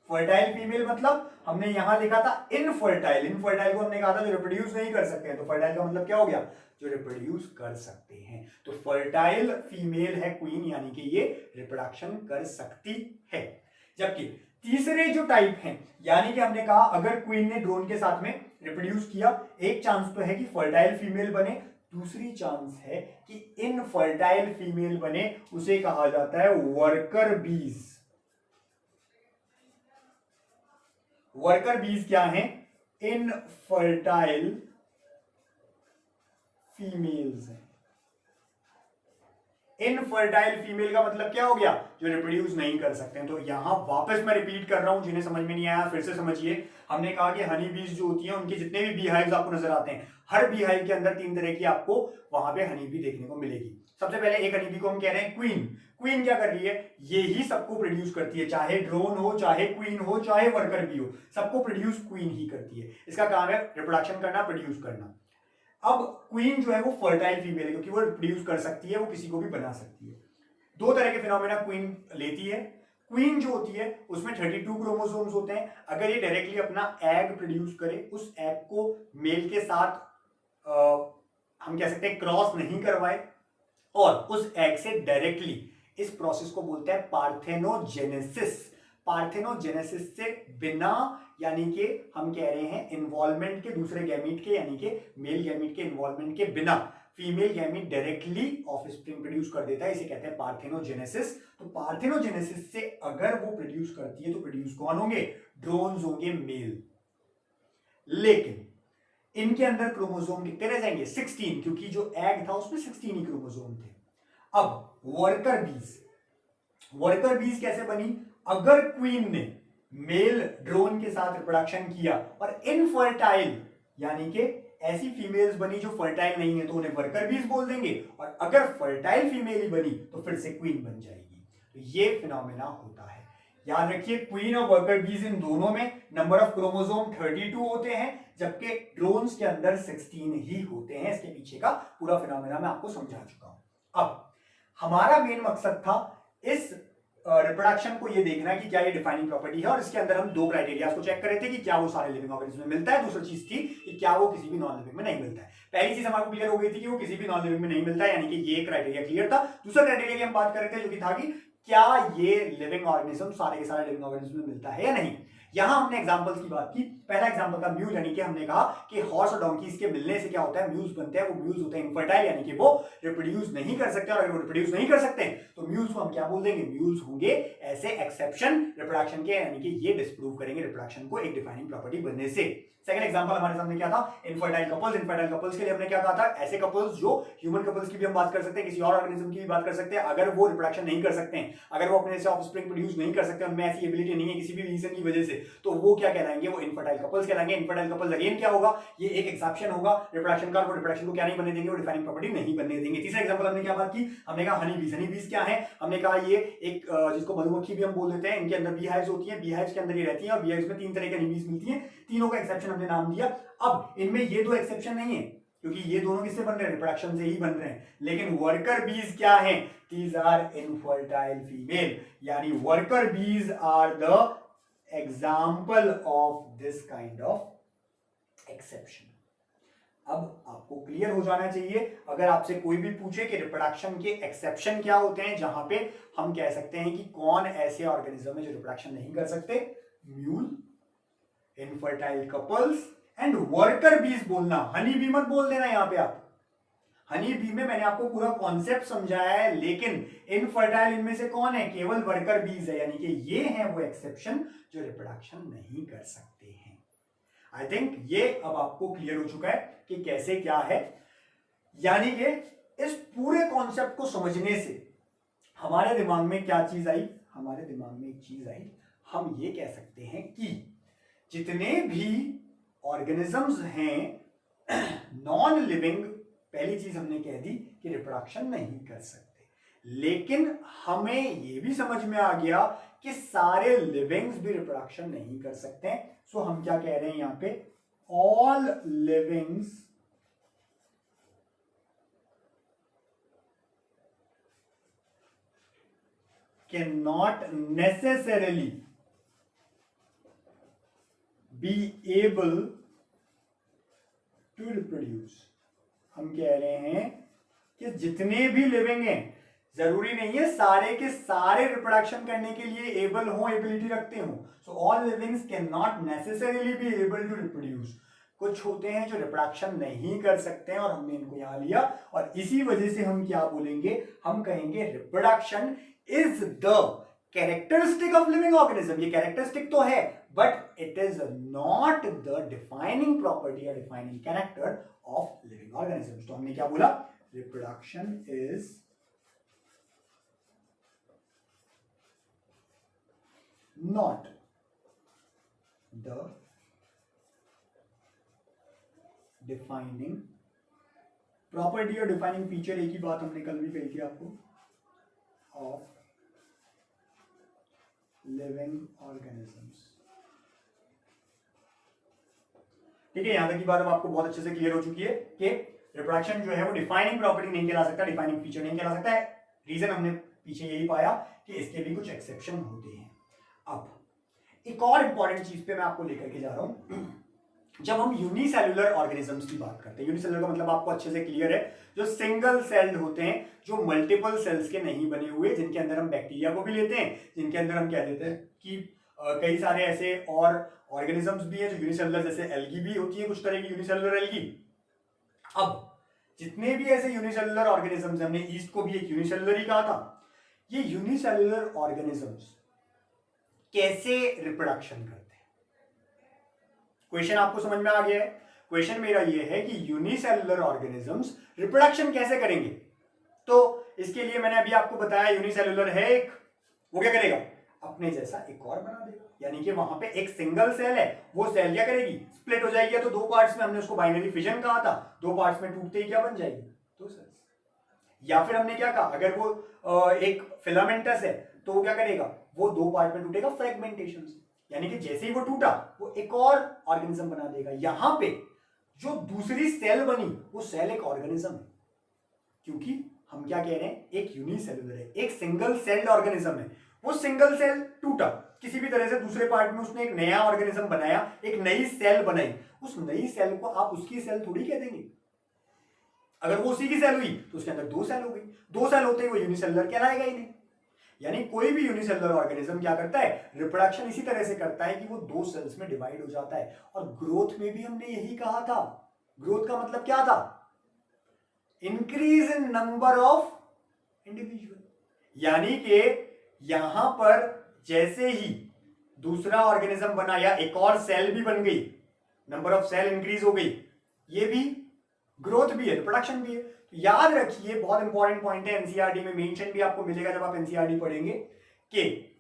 फर्टाइल फीमेल मतलब हमने यहां लिखा था इनफर्टाइल, इनफर्टाइल को हमने कहा था जो रिप्रोड्यूस नहीं कर सकते हैं, तो फर्टाइल का मतलब क्या हो गया, जो रिप्रोड्यूस कर सकते हैं। तो फर्टाइल फीमेल है क्वीन, यानी कि ये रिप्रोडक्शन कर सकती है। जबकि तीसरे जो टाइप हैं, यानी कि हमने कहा अगर क्वीन ने ड्रोन के साथ में रिप्रोड्यूस किया, एक चांस तो है कि फर्टाइल फीमेल बने, दूसरी चांस है कि इनफर्टाइल फीमेल बने, उसे कहा जाता है वर्कर बीज। वर्कर बीज क्या है, इनफर्टाइल फीमेल्स है। इनफर्टाइल फीमेल का मतलब क्या हो गया, जो रिप्रोड्यूस नहीं कर सकते हैं। तो यहां वापस मैं रिपीट कर रहा हूं, जिन्हें समझ में नहीं आया फिर से समझिए। हमने कहा कि हनी बीज जो होती है, उनके जितने भी बी हाइव्स आपको नजर आते हैं, हर बी हाइव के अंदर 3 तरह की आपको वहां पे हनी बी देखने को मिलेगी। सबसे पहले एक हनी बी को हम कह रहे हैं क्वीन। क्वीन क्या कर रही है, ये ही सबको प्रोड्यूस करती है, चाहे ड्रोन हो, चाहे क्वीन हो, चाहे वर्कर बी हो, सबको प्रोड्यूस क्वीन ही करती है। इसका काम है रिप्रोडक्शन करना, प्रोड्यूस करना। अब क्वीन जो है वो फर्टाइल फीमेल है, क्योंकि वो प्रोड्यूस कर सकती है, वो किसी को भी बना सकती है। दो तरह के फिनोमेना क्वीन लेती है। क्वीन जो होती है उसमें 32 क्रोमोसोम्स होते हैं। अगर ये डायरेक्टली अपना एग प्रोड्यूस करे, उस एग को मेल के साथ हम कह सकते हैं क्रॉस नहीं करवाए, और उस एग से डायरेक्टली, इस प्रोसेस को बोलते हैं पार्थेनोजेनेसिस। पार्थेनोजेनेसिस से बिना, यानी कि हम कह रहे हैं इन्वॉल्वमेंट के, दूसरे गैमीट के, यानी कि मेल गैमीट के इन्वॉल्वमेंट के बिना female gamete directly offspring produce कर देता है, इसे कहते हैं पार्थेनोजेनेसिस। तो पार्थेनोजेनेसिस से अगर वो प्रोड्यूस करती है तो प्रोड्यूस कौन होंगे, ड्रोन्स होंगे, मेल। लेकिन इनके अंदर क्रोमोसोम कितने रह जाएंगे, 16, क्योंकि जो एग था उसमें 16 ही क्रोमोसोम थे। अब वर्कर बीज, वर्कर बीज कैसे बनी, अगर क्वीन ने मेल ड्रोन के साथ रिप्रोडक्शन किया और इनफर्टाइल, यानी कि ऐसी फीमेल्स बनी जो फर्टाइल नहीं है, तो उन्हें वर्कर बीज बोल देंगे, और अगर फर्टाइल फीमेल ही बनी तो फिर से क्वीन बन जाएगी। तो ये फिनोमेना होता है। याद रखिए, क्वीन और वर्कर बीज इन दोनों में नंबर ऑफ क्रोमोसोम 32 होते हैं, जबकि ड्रोन्स के अंदर 16 ही होते हैं। इसके पीछे का पूरा फिनोमेना मैं आपको समझा चुका हूं। अब हमारा मेन मकसद था इस रिप्रोडक्शन को ये देखना कि क्या ये डिफाइनिंग प्रॉपर्टी है, और इसके अंदर हम दो क्राइटेरिया को चेक कर रहे थे कि क्या वो सारे लिविंग ऑर्गेनिज्म में मिलता है, दूसरी चीज थी कि क्या वो किसी भी नॉन लिविंग में नहीं मिलता है। पहली चीज हमारे क्लियर हो गई थी कि वो किसी भी नॉन लिविंग में नहीं मिलता है, यानी कि ये क्राइटेरिया क्लियर था। दूसरा क्राइटेरिया की हम बात कर रहे थे जो कि था कि क्या ये लिविंग ऑर्गेनिज्म सारे के सारे लिविंग ऑर्गेनिज्म में मिलता है या नहीं। यहां हमने एग्जांपल्स की बात की। पहला एग्जांपल था म्यूल, यानी कि हमने कहा कि हॉर्स और डोंकीज के मिलने से क्या होता है, म्यूल्स बनते हैं। वो म्यूल्स होते हैं इनफर्टाइल, यानी कि वो रिप्रोड्यूस नहीं कर सकते, और अगर वो रिप्रोड्यूस नहीं कर सकते तो म्यूल्स को हम क्या बोल देंगे, म्यूल्स होंगे ऐसे एक्सेप्शन रिप्रोडक्शन के, यानी कि ये डिस्प्रूव करेंगे रिप्रोडक्शन को एक डिफाइनिंग प्रॉपर्टी बनने से। सेकंड एग्जांपल हमारे सामने क्या था, इनफर्टाइल कपल्स। इनफर्टाइल कपल्स के लिए हमने क्या कहा था, ऐसे कपल्स जो ह्यूमन कपल्स की भी हम बात कर सकते हैं, किसी और ऑर्गेनिज्म की भी बात कर सकते हैं, अगर वो रिप्रोडक्शन नहीं कर सकते हैं, अगर वो अपने से ऑफस्प्रिंग प्रोड्यूस नहीं कर सकते, उनमें ऐसी एबिलिटी नहीं है किसी भी रीजन की वजह से, तो वो क्या कहलाएंगे, वो इनफर्टाइल कपल्स कहलाएंगे। इनफर्टाइल कपल्स अगेन क्या होगा, ये एक एक्सेप्शन होगा रिप्रोडक्शन का, वो रिप्रोडक्शन को क्या नहीं बनने देंगे, वो डिफाइनिंग प्रॉपर्टी नहीं बनने देंगे। तीसरा एग्जांपल हमने क्या बात की, हमने कहा हनी बीज। हनी बीज क्या है, हमने कहा ये एक जिसको मधुमक्खी भी हम बोल देते हैं, इनके अंदर बी हाइव्स होती है, बी हाइव्स के अंदर ही रहती है, और बी हाइव्स में 3 तरह के हनी बीज मिलती है, तीनों का एक्सेप्शन हमने नाम दिया। अब इनमें ये दो एक्सेप्शन नहीं है, क्योंकि ये दोनों किससे बन रहे हैं, रिप्रोडक्शन से ही बन रहे हैं। लेकिन वर्कर बीज क्या है, दीज आर इनफर्टाइल फीमेल, यानी worker bees are the example of this kind of exception. अब आपको क्लियर हो जाना चाहिए, अगर आपसे कोई भी पूछे कि रिप्रोडक्शन के एक्सेप्शन क्या होते हैं, जहां पे हम कह सकते हैं कि कौन ऐसे ऑर्गेनिज्म है जो रिप्रोडक्शन नहीं कर सकते, mule, infertile couples and worker बीज बोलना, हनी बी मत बोल देना यहां पे आप। हनी बी में मैंने आपको पूरा कॉन्सेप्ट समझाया है, लेकिन इनफर्टाइल इनमें से कौन है, केवल वर्कर बीज है, यानी कि ये हैं वो एक्सेप्शन जो रिप्रोडक्शन नहीं कर सकते हैं। आई थिंक ये अब आपको क्लियर हो चुका है कि कैसे क्या है। यानी कि इस पूरे कॉन्सेप्ट को समझने से हमारे दिमाग में क्या चीज आई, हमारे दिमाग में एक चीज आई, हम ये कह सकते हैं कि जितने भी ऑर्गेनिजम्स हैं नॉन लिविंग, पहली चीज हमने कह दी कि रिप्रोडक्शन नहीं कर सकते, लेकिन हमें यह भी समझ में आ गया कि सारे लिविंग्स भी रिप्रोडक्शन नहीं कर सकते। सो हम क्या कह रहे हैं यहां पे, all livings can not necessarily be able to reproduce. हम कह रहे हैं कि जितने भी लिविंग हैं, जरूरी नहीं है सारे के सारे रिप्रोडक्शन करने के लिए एबल हो, एबिलिटी रखते हो। So all livings can not necessarily be able to reproduce. कुछ होते हैं जो रिप्रोडक्शन नहीं कर सकते हैं और हमने इनको यहां लिया, और इसी वजह से हम क्या बोलेंगे, हम कहेंगे reproduction is the characteristic of living organism. ये कैरेक्टरिस्टिक तो है, but it is not the defining property या defining character of living organism. तो हमने क्या बोला, reproduction is not the defining property और defining feature, एक ही बात हमने कल भी कही थी आपको, of living organisms। ठीक है, यहां तक की बात अब आपको बहुत अच्छे से क्लियर हो चुकी है कि रिप्रोडक्शन जो है वो डिफाइनिंग प्रॉपर्टी नहीं कहला सकता, डिफाइनिंग फीचर नहीं कहला सकता है। रीजन हमने पीछे यही पाया कि इसके भी कुछ एक्सेप्शन होते हैं। अब एक और इंपॉर्टेंट चीज पे मैं आपको लेकर के जा रहा हूं, जब हम यूनिसेल्युलर ऑर्गेनिजम्स की बात करते हैं, यूनिसेल्युलर का मतलब आपको अच्छे से क्लियर है, जो सिंगल सेल्ड होते हैं, जो मल्टीपल सेल्स के नहीं बने हुए, जिनके अंदर हम बैक्टीरिया को भी लेते हैं, जिनके अंदर हम क्या लेते हैं कि कई सारे ऐसे और ऑर्गेनिजम्स भी हैं जो यूनिसेल्युलर, जैसे एल्गी भी होती है कुछ तरह की यूनिसेल्युलर एल्गी। अब जितने भी ऐसे यूनिसेल्युलर ऑर्गेनिजम्स, हमने ईस्ट को भी एक यूनिसेल्युलर ही कहा था, ये यूनिसेल्युलर ऑर्गेनिजम्स कैसे रिप्रोडक्शन करते हैं। क्वेश्चन आपको समझ में आ गया है। क्वेश्चन मेरा ये है कि यूनिसेल्युलर ऑर्गेनिजम्स रिप्रोडक्शन कैसे करेंगे। तो इसके लिए मैंने अभी आपको बताया, यूनिसेल्युलर है एक, वो क्या करेगा, अपने जैसा एक और बना देगा, यानी कि वहां पे एक सिंगल सेल है, वो सेल क्या करेगी, स्प्लिट हो जाएगी। तो दो पार्ट्स में, हमने उसको बाइनरी फिजन कहा था, दो पार्ट्स में टूटते ही क्या बन जाएगी, दो सेल्स। या फिर हमने क्या कहा, अगर वो एक फिलामेंटस है तो वो क्या करेगा, वो दो पार्ट में टूटेगा फ्रेगमेंटेशन से, यानी कि जैसे ही वो टूटा वो एक और ऑर्गेनिज्म बना देगा। यहां पे जो दूसरी सेल बनी वो सेल एक ऑर्गेनिज्म है, क्योंकि हम क्या कह रहे हैं, एक यूनिसेल्युलर है, एक सिंगल सेल्ड ऑर्गेनिज्म है। वो सिंगल सेल टूटा किसी भी तरह से, दूसरे पार्ट में उसने एक नया ऑर्गेनिज्म बनाया, एक नई सेल बनाई, उस नई सेल को आप उसकी सेल थोड़ी कह देंगे। अगर वो उसी की सेल हुई तो उसके अंदर दो सेल हो गई, दो सेल होते ही वो यूनिसेल्युलर कहलाएगा ही नहीं। यानी कोई भी यूनिसेलुलर ऑर्गेनिज्म क्या करता है, रिप्रोडक्शन इसी तरह से करता है कि वो 2 सेल्स में डिवाइड हो जाता है। और ग्रोथ में भी हमने यही कहा था। ग्रोथ का मतलब क्या था, increase in number of individual, यानी कि यहां पर जैसे ही दूसरा ऑर्गेनिज्म बना या एक और सेल भी बन गई, नंबर ऑफ सेल इंक्रीज हो गई, ये भी ग्रोथ भी है, रिप्रोडक्शन भी है। तो याद रखिए, बहुत इंपॉर्टेंट पॉइंट है, एनसीईआरटी में मेंशन भी आपको मिलेगा जब आप एनसीईआरटी पढ़ेंगे, कि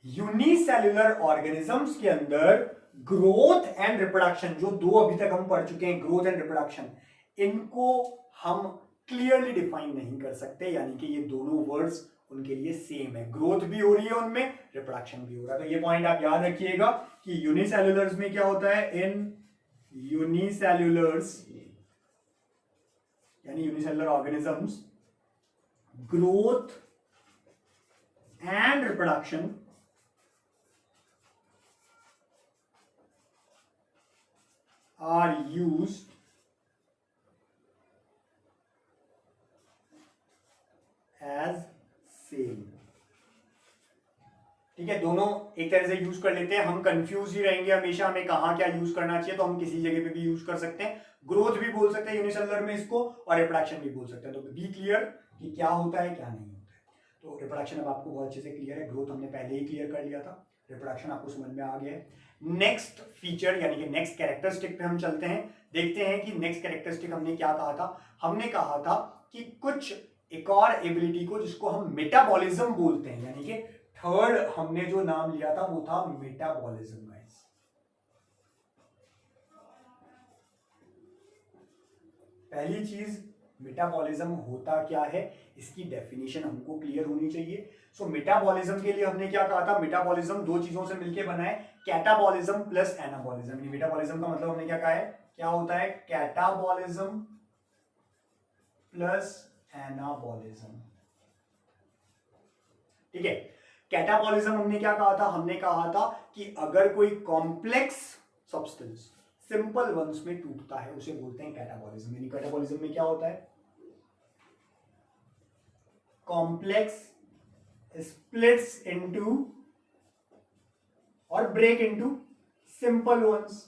यूनिसेल्युलर ऑर्गेनिजम्स के अंदर ग्रोथ एंड रिप्रोडक्शन, जो 2 अभी तक हम पढ़ चुके हैं, ग्रोथ एंड रिप्रोडक्शन, इनको हम क्लियरली डिफाइन नहीं कर सकते, यानी कि ये दोनों वर्ड्स उनके लिए सेम है, ग्रोथ भी हो रही है उनमें, रिप्रोडक्शन भी हो रहा है। तो ये पॉइंट आप याद रखिएगा कि यूनिसेल्युलर्स में क्या होता है, इन यूनिसेल्युलर्स यानी unicellular organisms, growth and reproduction are used as same। ठीक है, दोनों एक तरह से यूज कर लेते हैं। हम कंफ्यूज ही रहेंगे हमेशा, हमें कहां क्या यूज करना चाहिए, तो हम किसी जगह पे भी यूज कर सकते हैं। ग्रोथ भी बोल सकते हैं यूनिसेलुलर में इसको, और रिप्रोडक्शन भी बोल सकते हैं। तो बी क्लियर कि क्या होता है क्या नहीं होता है। तो रिप्रोडक्शन अब आपको बहुत अच्छे से क्लियर है, ग्रोथ हमने पहले ही क्लियर कर लिया था, रिप्रोडक्शन आपको समझ में आ गया है। नेक्स्ट फीचर यानी कि नेक्स्ट कैरेक्टरिस्टिक पे हम चलते हैं, देखते हैं कि नेक्स्ट कैरेक्टरिस्टिक हमने क्या कहा था। हमने कहा था कि कुछ एक और एबिलिटी को जिसको हम मेटाबॉलिज्म बोलते हैं, यानी कि थर्ड हमने जो नाम लिया था वो था मेटाबॉलिज्म। गाइस, पहली चीज मेटाबॉलिज्म होता क्या है, इसकी डेफिनेशन हमको क्लियर होनी चाहिए। सो मेटाबॉलिज्म के लिए हमने क्या कहा था, मेटाबॉलिज्म 2 चीजों से मिलकर बना है, कैटाबॉलिज्म प्लस एनाबॉलिज्म। मेटाबॉलिज्म का मतलब हमने क्या कहा है, क्या होता है, कैटाबॉलिज्म प्लस एनाबॉलिज्म। ठीक है, कैटाबॉलिज्म हमने क्या कहा था, हमने कहा था कि अगर कोई कॉम्प्लेक्स सब्सटेंस सिंपल वंस में टूटता है उसे बोलते हैं कैटाबॉलिज्म। यानी कैटाबॉलिज्म में क्या होता है, कॉम्प्लेक्स स्प्लिट्स इनटू और ब्रेक इनटू सिंपल वंस।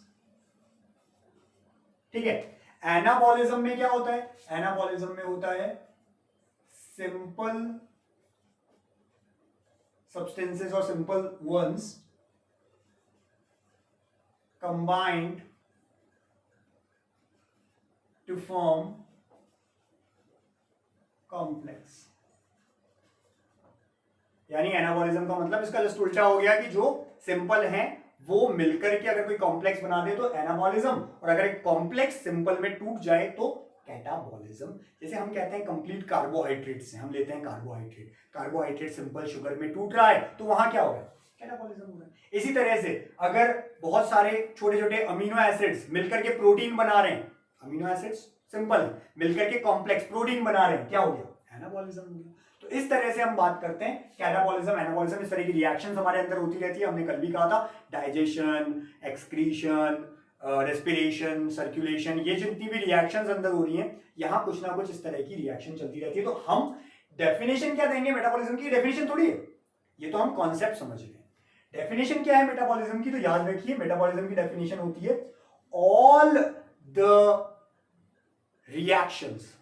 ठीक है, एनाबॉलिज्म में क्या होता है, एनाबॉलिज्म में होता है simple substances or simple ones combined to form complex। यानी एनाबॉलिज्म का मतलब इसका जस्ट उल्टा हो गया कि जो सिंपल हैं वो मिलकर के अगर कोई कॉम्प्लेक्स बना दे तो एनाबॉलिज्म, और अगर एक कॉम्प्लेक्स सिंपल में टूट जाए तो कैटाबॉलिज्म। जैसे हम कहते हैं कंप्लीट कार्बोहाइड्रेट से हम लेते हैं कार्बोहाइड्रेट, कार्बोहाइड्रेट सिंपल शुगर में टूट रहा है तो वहां क्या हो रहा है, कैटाबॉलिज्म हो रहा है। इसी तरह से अगर बहुत सारे छोटे छोटे अमीनो एसिड्स मिलकर के प्रोटीन बना रहे हैं, अमीनो एसिड्स सिंपल मिलकर के कॉम्प्लेक्स प्रोटीन बना रहे हैं, क्या हो गया, एनाबॉलिज्म हो गया। तो इस तरह से हम बात करते हैं कैटाबॉलिज्म, एनाबॉलिज्म, इस तरह की रिएक्शंस हमारे अंदर होती रहती है। हमने कल भी कहा था डाइजेशन, एक्सक्रीशन, रेस्पिरेशन, सर्कुलेशन, ये जितनी भी रिएक्शंस अंदर हो रही हैं यहां कुछ ना कुछ इस तरह की रिएक्शन चलती रहती है। तो हम डेफिनेशन क्या देंगे मेटाबॉलिज्म की, डेफिनेशन थोड़ी है, ये तो हम कॉन्सेप्ट समझ रहे हैं। डेफिनेशन क्या है मेटाबॉलिज्म की, तो याद रखिए मेटाबॉलिज्म की डेफिनेशन होती है all the reactions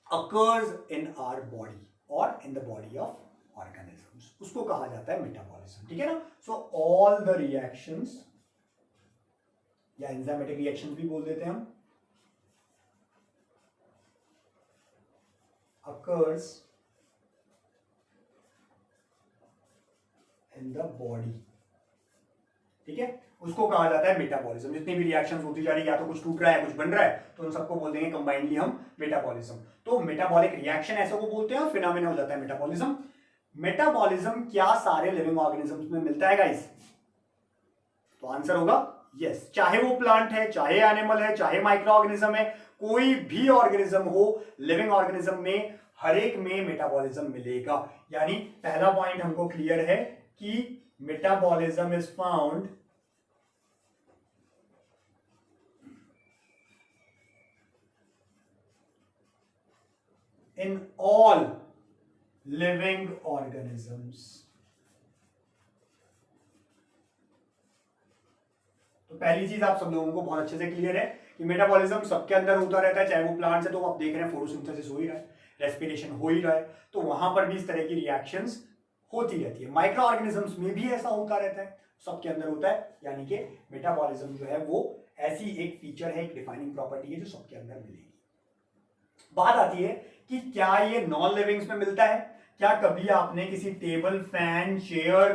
occurs in our body or in the body of organisms, उसको कहा जाता है मेटाबॉलिज्म। ठीक है ना, सो ऑल द रिएक्शंस या एंजाइमेटिक रिएक्शंस भी बोल देते हैं हम, occurs in the body। ठीक है, उसको कहा जाता है मेटाबॉलिज्म। जितनी भी रिएक्शंस होती जा रही है, या तो कुछ टूट रहा है कुछ बन रहा है, तो उन सबको बोल देंगे कंबाइंडली हम मेटाबॉलिज्म। तो मेटाबॉलिक रिएक्शन ऐसा को बोलते हैं और फिनोमेना हो जाता है मेटाबॉलिज्म। मेटाबॉलिज्म क्या सारे लिविंग ऑर्गेनिजम्स में मिलता है गाइस, तो आंसर होगा यस। चाहे वो प्लांट है, चाहे एनिमल है, चाहे माइक्रो ऑर्गेनिज्म है, कोई भी ऑर्गेनिज्म हो लिविंग ऑर्गेनिज्म में हर एक में मेटाबॉलिज्म मिलेगा। यानी पहला पॉइंट हमको क्लियर है कि metabolism is found in all living organisms. तो पहली चीज आप सब लोगों को बहुत अच्छे से क्लियर है कि मेटाबॉलिज्म सबके अंदर होता रहता है, चाहे वो प्लांट्स है तो आप देख रहे हैं फोटोसिंथेसिस हो ही रहा है, रेस्पिरेशन हो ही रहा है, तो वहां पर भी इस तरह की रिएक्शंस होती रहती है। माइक्रो ऑर्गेनिजम्स में भी ऐसा होता रहता है, सबके अंदर होता है, यानी कि मेटाबॉलिज्म जो है वो ऐसी एक फीचर है, एक डिफाइनिंग प्रॉपर्टी है जो सबके अंदर मिलेगी। बात आती है कि क्या ये नॉन लिविंग्स में मिलता है? क्या कभी आपने किसी टेबल, फैन, चेयर,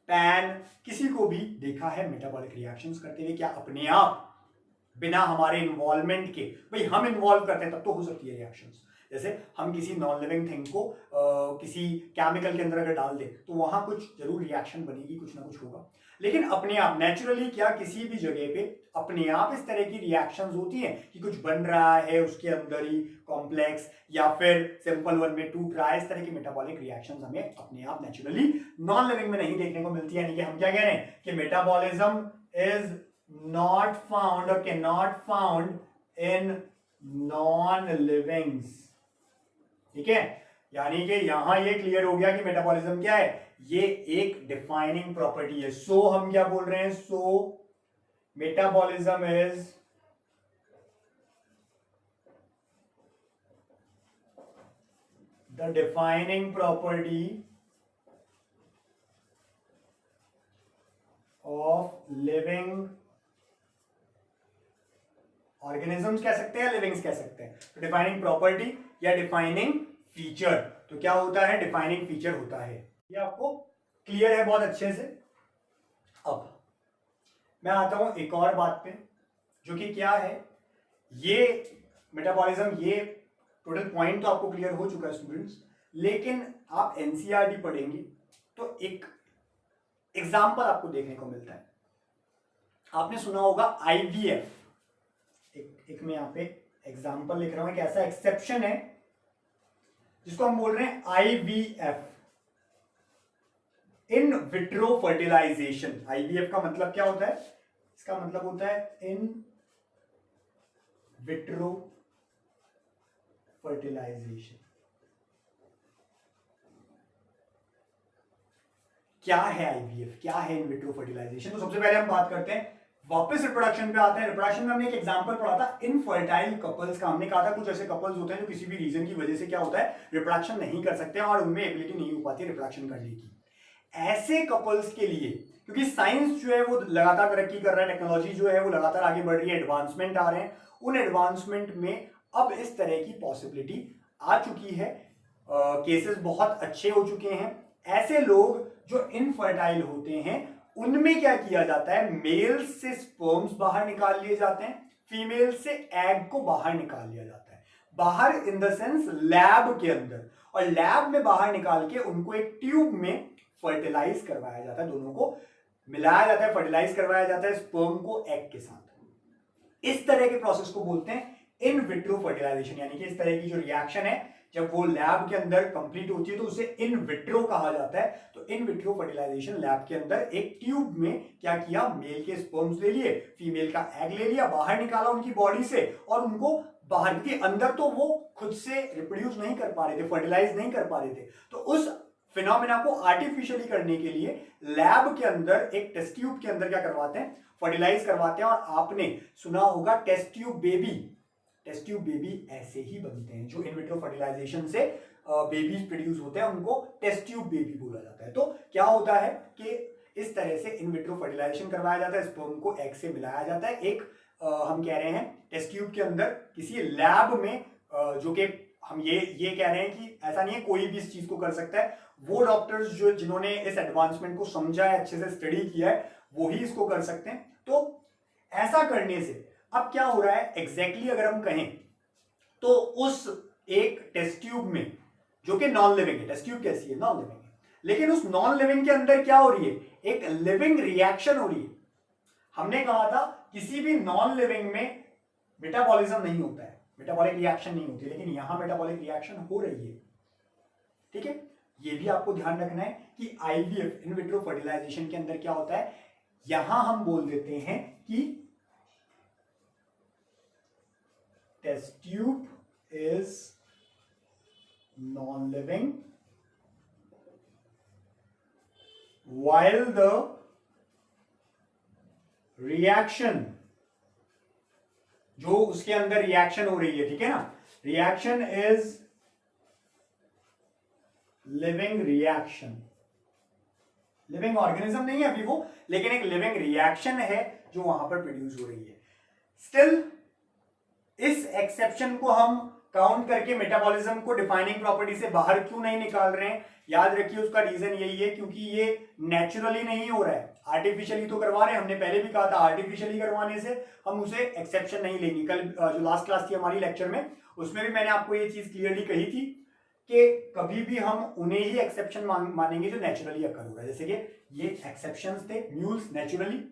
पैन, किसी को भी देखा है मेटाबॉलिक रिएक्शंस करते हुए? क्या अपने आप बिना हमारे इन्वॉल्वमेंट के, भाई हम इन्वॉल्व करते हैं तब तो हो सकती है रिएक्शंस। जैसे हम किसी नॉन लिविंग थिंग को किसी केमिकल के अंदर अगर डाल दें तो वहां कुछ जरूर रिएक्शन बनेगी, कुछ ना कुछ होगा। लेकिन अपने आप नेचुरली क्या किसी भी जगह पे अपने आप इस तरह की रिएक्शंस होती हैं कि कुछ बन रहा है उसके अंदर ही कॉम्प्लेक्स, या फिर सिंपल वन में टूट रहा है? इस तरह की मेटाबॉलिक रिएक्शंस हमें अपने आप नेचुरली नॉन लिविंग में नहीं देखने को मिलती है। यानी कि हम क्या कह रहे हैं कि metabolism is not found or cannot found in non-livings। ठीक है, यानी कि यहां ये क्लियर हो गया कि मेटाबॉलिज्म क्या है, ये एक डिफाइनिंग प्रॉपर्टी है। सो हम क्या बोल रहे हैं, so metabolism is the defining property of living organisms कह सकते हैं, लिविंग्स कह सकते हैं। तो डिफाइनिंग प्रॉपर्टी या डिफाइनिंग फीचर, तो क्या होता है, डिफाइनिंग फीचर होता है। ये आपको क्लियर है बहुत अच्छे से। अब मैं आता हूं एक और बात पे, जो कि क्या है, ये मेटाबॉलिज्म, ये टोटल पॉइंट तो आपको क्लियर हो चुका है स्टूडेंट्स, लेकिन आप एनसीईआरटी पढ़ेंगे तो एक एग्जाम्पल आपको देखने को मिलता है। आपने सुना होगा आईवीएफ, एक मैं यहां पे एग्जाम्पल लिख रहा हूं, एक ऐसा एक्सेप्शन है जिसको हम बोल रहे हैं IVF, in vitro fertilisation. IVF का मतलब क्या होता है, इसका मतलब होता है इन विट्रो फर्टिलाइजेशन। क्या है आईवीएफ, क्या है इन विट्रो फर्टिलाइजेशन? तो सबसे पहले हम बात करते हैं, वापस रिप्रोडक्शन पे आते हैं। रिप्रोडक्शन में हमने एक एग्जांपल पढ़ा था इनफर्टाइल कपल्स का। हमने कहा था कुछ ऐसे कपल्स होते हैं जो किसी भी रीजन की वजह से क्या होता है, रिप्रोडक्शन नहीं कर सकते और उनमें एबिलिटी नहीं हो पाती रिप्रोडक्शन करने की। ऐसे कपल्स के लिए, क्योंकि साइंस जो है वो लगातार तरक्की कर रहा है, टेक्नोलॉजी जो है वो लगातार आगे बढ़ रही है, एडवांसमेंट आ रहे हैं, उन एडवांसमेंट में अब इस तरह की पॉसिबिलिटी आ चुकी है, केसेस बहुत अच्छे हो चुके हैं। ऐसे लोग जो इनफर्टाइल होते हैं उनमें क्या किया जाता है, मेल से स्पर्म्स बाहर निकाल लिए जाते हैं, फीमेल से एग को बाहर निकाल लिया जाता है। बाहर इन द सेंस लैब के अंदर, और लैब में बाहर निकाल के उनको एक ट्यूब में फर्टिलाइज करवाया जाता है, दोनों को मिलाया जाता है, फर्टिलाइज करवाया जाता है स्पर्म को एग के साथ। इस तरह के प्रोसेस को बोलते हैं इन विट्रो फर्टिलाइजेशन। यानी कि इस तरह की जो रिएक्शन है जब वो लैब के अंदर कंप्लीट होती है तो उसे इन विट्रो कहा जाता है। तो इन विट्रो फर्टिलाइजेशन लैब के अंदर एक ट्यूब में क्या किया, मेल के स्पर्म्स ले लिए, फीमेल का एग ले लिया, बाहर निकाला उनकी बॉडी से, और उनको बाहर के अंदर तो वो खुद से रिप्रोड्यूस नहीं कर पा रहे थे, फर्टिलाइज नहीं कर पा रहे थे, तो उस फिनोमेना को आर्टिफिशियली करने के लिए लैब के अंदर एक टेस्ट ट्यूब के अंदर क्या करवाते हैं, फर्टिलाइज करवाते हैं। और आपने सुना होगा test tube baby. Test tube baby ऐसे ही बनते हैं, जो इन विट्रो फर्टिलाइजेशन से बेबीज प्रोड्यूस होते हैं उनको टेस्ट ट्यूब बेबी बोला जाता है। तो क्या होता है कि इस तरह से इन विट्रो फर्टिलाइजेशन करवाया जाता है, स्पर्म को एग से मिलाया जाता है एक हम कह रहे हैं टेस्ट ट्यूब के अंदर किसी लैब में, जो कि हम ये कह रहे हैं कि ऐसा नहीं है कोई भी इस चीज को कर सकता है, वो डॉक्टर्स जो जिन्होंने इस एडवांसमेंट को समझा है, अच्छे से स्टडी किया है, वो ही इसको कर सकते हैं। तो ऐसा करने से अब क्या हो रहा है एग्जैक्टली अगर हम कहें तो उस एक टेस्ट ट्यूब में, जो कि नॉन लिविंग है, टेस्ट ट्यूब कैसी है, नॉन लिविंग है, लेकिन उस नॉन लिविंग के अंदर क्या हो रही है, एक लिविंग रिएक्शन हो रही है। हमने कहा था किसी भी नॉन लिविंग में मेटाबॉलिज्म नहीं होता है, मेटाबॉलिक रिएक्शन नहीं होती, लेकिन यहां मेटाबॉलिक रिएक्शन हो रही है। ठीक है, ये भी आपको ध्यान रखना है कि आईवीएफ इन विट्रो फर्टिलाइजेशन के अंदर क्या होता है, यहां हम बोल देते हैं कि test tube is non living while the reaction, जो उसके अंदर रिएक्शन हो रही है, ठीक है ना, reaction is living reaction, living organism नहीं है अभी वो, लेकिन एक लिविंग रिएक्शन है जो वहां पर प्रोड्यूस हो रही है। स्टिल इस एक्सेप्शन को हम काउंट करके मेटाबॉलिज्म को डिफाइनिंग प्रॉपर्टी से बाहर क्यों नहीं निकाल रहे हैं? याद रखिए उसका रीजन यही है क्योंकि ये नेचुरली नहीं हो रहा है, आर्टिफिशियली तो करवा रहे हैं। हमने पहले भी कहा था आर्टिफिशियली करवाने से हम उसे एक्सेप्शन नहीं लेंगे। कल जो लास्ट क्लास थी हमारी लेक्चर में, उसमें भी मैंने आपको ये चीज क्लियरली कही थी कि कभी भी हम उन्हें ही एक्सेप्शन मानेंगे जो नेचुरली अकर हो रहा है। जैसे कि ये एक्सेप्शंस थे, mules naturally,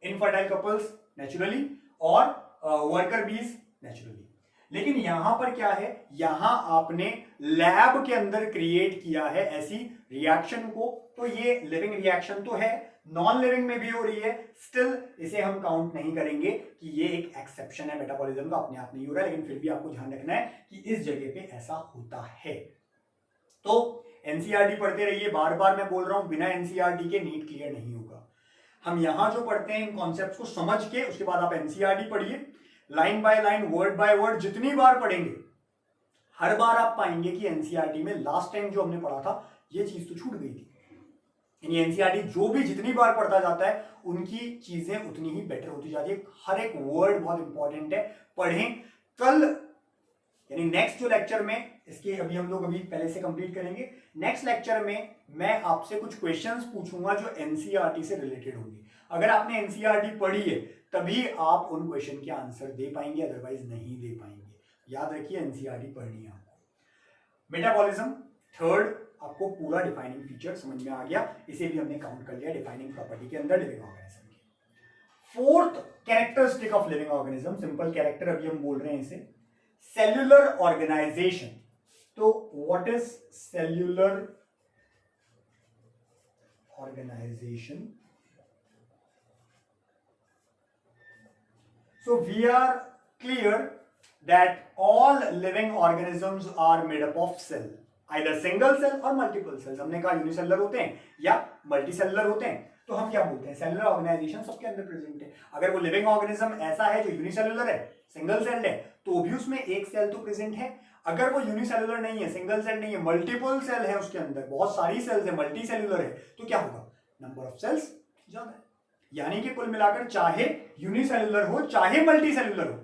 infertile couples naturally, और वर्कर बीज नेचुरली। लेकिन यहां पर क्या है, यहां आपने लैब के अंदर क्रिएट किया है ऐसी रिएक्शन को, तो ये लिविंग रिएक्शन तो है, नॉन लिविंग में भी हो रही है, स्टिल इसे हम काउंट नहीं करेंगे कि ये एक एक्सेप्शन है मेटाबॉलिज्म का, अपने आप नहीं हो रहा है। लेकिन फिर भी आपको ध्यान रखना है कि इस जगह पे ऐसा होता है। तो एनसीईआरटी पढ़ते रहिए, बार बार मैं बोल रहा हूं, बिना एनसीईआरटी के नीट क्लियर नहीं होगा। हम यहां जो पढ़ते हैं इन कॉन्सेप्ट्स को समझ के, उसके बाद आप एनसीईआरटी पढ़िए, line by line, word by word, जितनी बार पढ़ेंगे हर बार आप पाएंगे कि एनसीईआरटी में लास्ट टाइम जो हमने पढ़ा था ये चीज तो छूट गई थी। यानी एनसीईआरटी जो भी जितनी बार पढ़ता जाता है उनकी चीजें उतनी ही बेटर होती जाती है। हर एक वर्ड बहुत इंपॉर्टेंट है, पढ़ें। कल यानी नेक्स्ट जो लेक्चर में, इसके अभी हम लोग पहले से कंप्लीट करेंगे, नेक्स्ट लेक्चर में मैं आपसे कुछ क्वेश्चंस पूछूंगा जो एनसीईआरटी से रिलेटेड होंगे। अगर आपने एनसीईआरटी पढ़ी है तभी आप उन क्वेश्चन के आंसर दे पाएंगे, अदरवाइज नहीं दे पाएंगे। याद रखिए एनसीईआरटी पढ़नी है आपको। मेटाबॉलिज्म थर्ड, आपको पूरा डिफाइनिंग फीचर समझ में आ गया, इसे भी हमने काउंट कर लिया डिफाइनिंग प्रॉपर्टी के अंदर लिविंग ऑर्गेनिज्म की। Fourth characteristic of living organism, simple character अभी हम बोल रहे हैं इसे, सेल्यूलर ऑर्गेनाइजेशन। तो what is cellular organisation? So we are clear that all living organisms are made up of cell, either single cell or multiple cells। हमने कहा unicellular होते हैं या मल्टीसेलुलर होते हैं, तो हम क्या बोलते हैं, सेलुलर ऑर्गेनाइजेशन सबके अंदर प्रेजेंट है। अगर वो लिविंग ऑर्गेनिज्म ऐसा है जो यूनिसेलुलर है, सिंगल सेल है, तो भी उसमें एक सेल तो प्रेजेंट है। अगर वो यूनिसेलुलर नहीं है, सिंगल सेल नहीं है, मल्टीपल सेल है, उसके अंदर बहुत सारी सेल्स है, मल्टी सेलुलर है, तो क्या होगा, नंबर ऑफ सेल्स ज्यादा है। यानी कि कुल मिलाकर चाहे यूनिसेलुलर हो चाहे मल्टी सेलुलर हो,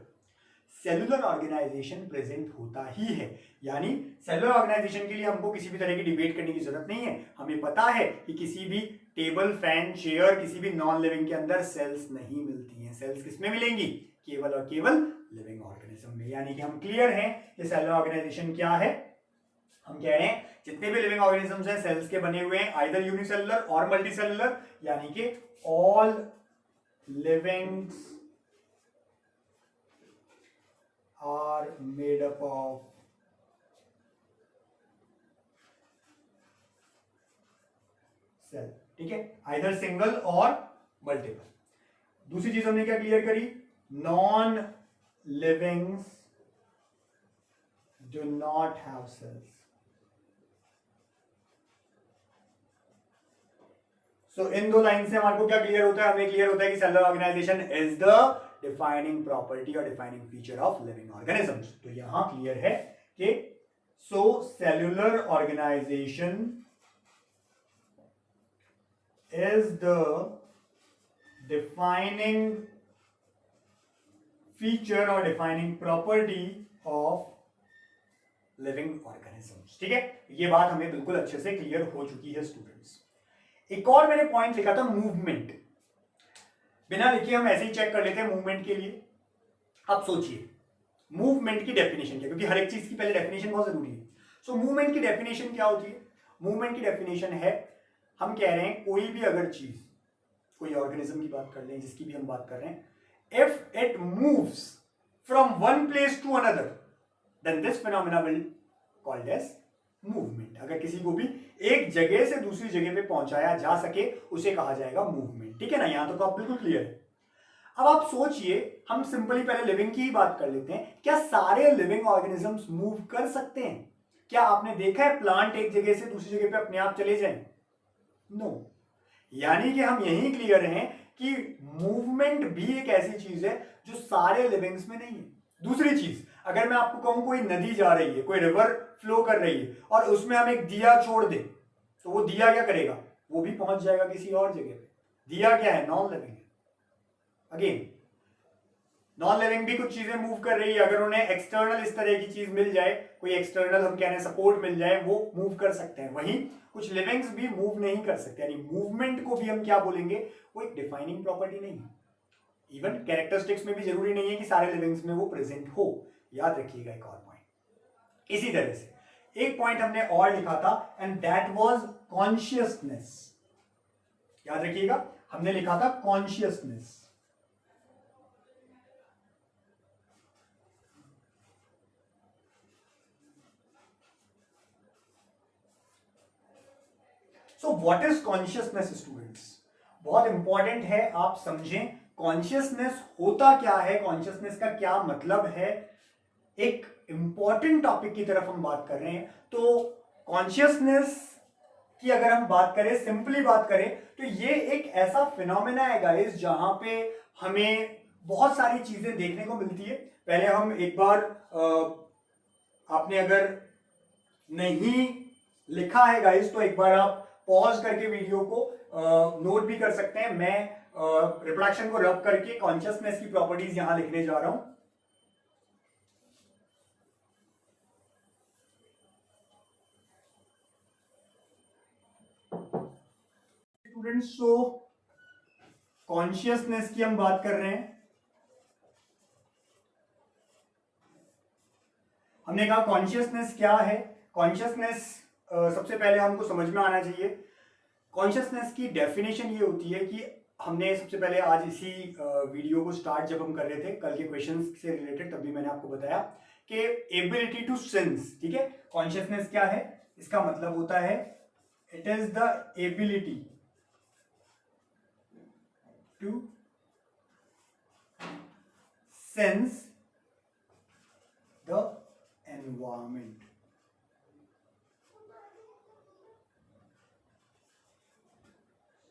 सेलुलर ऑर्गेनाइजेशन प्रेजेंट होता ही है। यानी सेलुलर ऑर्गेनाइजेशन के लिए हमको किसी भी तरह की डिबेट करने की जरूरत नहीं है। हमें पता है कि किसी भी टेबल, फैन, चेयर, किसी भी नॉन लिविंग के अंदर सेल्स नहीं मिलती हैं। सेल्स किसमें मिलेंगी, केवल और केवल लिविंग ऑर्गेनिज्म में। यानी कि हम क्लियर हैं कि सेलुलर ऑर्गेनाइजेशन क्या है। हम कह रहे हैं जितने भी लिविंग ऑर्गेनिजम्स हैं सेल्स के बने हुए हैं, आइदर यूनिसेलुलर और मल्टीसेलुलर, यानी कि all livings are made up of cell. ठीक है, आइदर सिंगल और मल्टीपल। दूसरी चीज हमने क्या क्लियर करी, non livings do not have cells. So इन दो लाइन से हमारे को क्या क्लियर होता है, हमें क्लियर होता है कि cellular organisation is the defining property और defining feature of living organisms. तो यहां क्लियर है कि so cellular organisation is the defining feature और defining property of living organisms. ठीक है, ये बात हमें बिल्कुल अच्छे से क्लियर हो चुकी है स्टूडेंट्स। एक और मैंने पॉइंट लिखा था, मूवमेंट। बिना लिखे हम ऐसे ही चेक कर लेते हैं मूवमेंट के लिए। अब सोचिए मूवमेंट की डेफिनेशन क्या, क्योंकि हर एक चीज की पहले डेफिनेशन बहुत जरूरी है। सो मूवमेंट की डेफिनेशन क्या होती है, मूवमेंट की डेफिनेशन है, हम कह रहे हैं कोई भी अगर चीज, कोई ऑर्गेनिज्म की बात कर लें, जिसकी भी हम बात कर रहे हैं, if it moves from one place to another then this phenomena will called as movement. अगर किसी को भी एक जगह से दूसरी जगह पे पहुंचाया जा सके उसे कहा जाएगा मूवमेंट। ठीक है ना, यहां तक तो आप बिल्कुल क्लियर है। अब आप सोचिए, हम सिंपली पहले लिविंग की ही बात कर लेते हैं, क्या सारे लिविंग ऑर्गेनिजम्स मूव कर सकते हैं? क्या आपने देखा है प्लांट एक जगह से दूसरी जगह पे अपने आप चले जाएं? नो। यानी कि हम यही क्लियर हैं कि मूवमेंट भी एक ऐसी चीज है जो सारे लिविंग्स में नहीं है। दूसरी चीज, अगर मैं आपको कहूं कोई नदी जा रही है, कोई रिवर फ्लो कर रही है और उसमें हम एक दिया छोड़ दें, तो वो दिया क्या करेगा? वो भी पहुंच जाएगा किसी और जगह पे। दिया क्या है? नॉन लिविंग है। अगेन, नॉन लिविंग भी कुछ चीजें मूव कर रही है, अगर उन्हें एक्सटर्नल इस तरह की चीज मिल जाए, कोई एक्सटर्नल हम कह रहे हैं सपोर्ट मिल जाए, वो मूव कर सकते हैं। वहीं कुछ लिविंग्स भी मूव नहीं कर सकते, यानी मूवमेंट को भी हम क्या बोलेंगे? वो एक डिफाइनिंग प्रॉपर्टी नहीं है। इवन कैरेक्टरिस्टिक्स में भी जरूरी नहीं है कि सारे लिविंग्स में वो प्रेजेंट हो। याद रखिएगा एक और पॉइंट। इसी तरह से एक पॉइंट हमने और लिखा था, एंड दैट वाज कॉन्शियसनेस। याद रखिएगा, हमने लिखा था consciousness. So what is consciousness students? बहुत इंपॉर्टेंट है आप समझें कॉन्शियसनेस होता क्या है, कॉन्शियसनेस का क्या मतलब है। एक इंपॉर्टेंट टॉपिक की तरफ हम बात कर रहे हैं। तो कॉन्शियसनेस की अगर हम बात करें, सिंपली बात करें, तो ये एक ऐसा फिनोमेना है गाइस जहां पे हमें बहुत सारी चीजें देखने को मिलती है। पहले हम एक बार आपने अगर नहीं लिखा है गाइस तो एक बार आप पॉज करके वीडियो को नोट भी कर सकते हैं। मैं रिफ्लेक्शन को रब करके कॉन्शियसनेस की प्रॉपर्टीज यहां लिखने जा रहा हूं। स्टूडेंट्स, तो कॉन्शियसनेस की हम बात कर रहे हैं। हमने कहा कॉन्शियसनेस क्या है। कॉन्शियसनेस सबसे पहले हमको समझ में आना चाहिए। कॉन्शियसनेस की डेफिनेशन ये होती है कि हमने सबसे पहले आज इसी वीडियो को स्टार्ट जब हम कर रहे थे कल के क्वेश्चंस से रिलेटेड, तब भी मैंने आपको बताया कि एबिलिटी टू सेंस, ठीक है। कॉन्शियसनेस क्या है? इसका मतलब होता है it is the ability to sense the environment.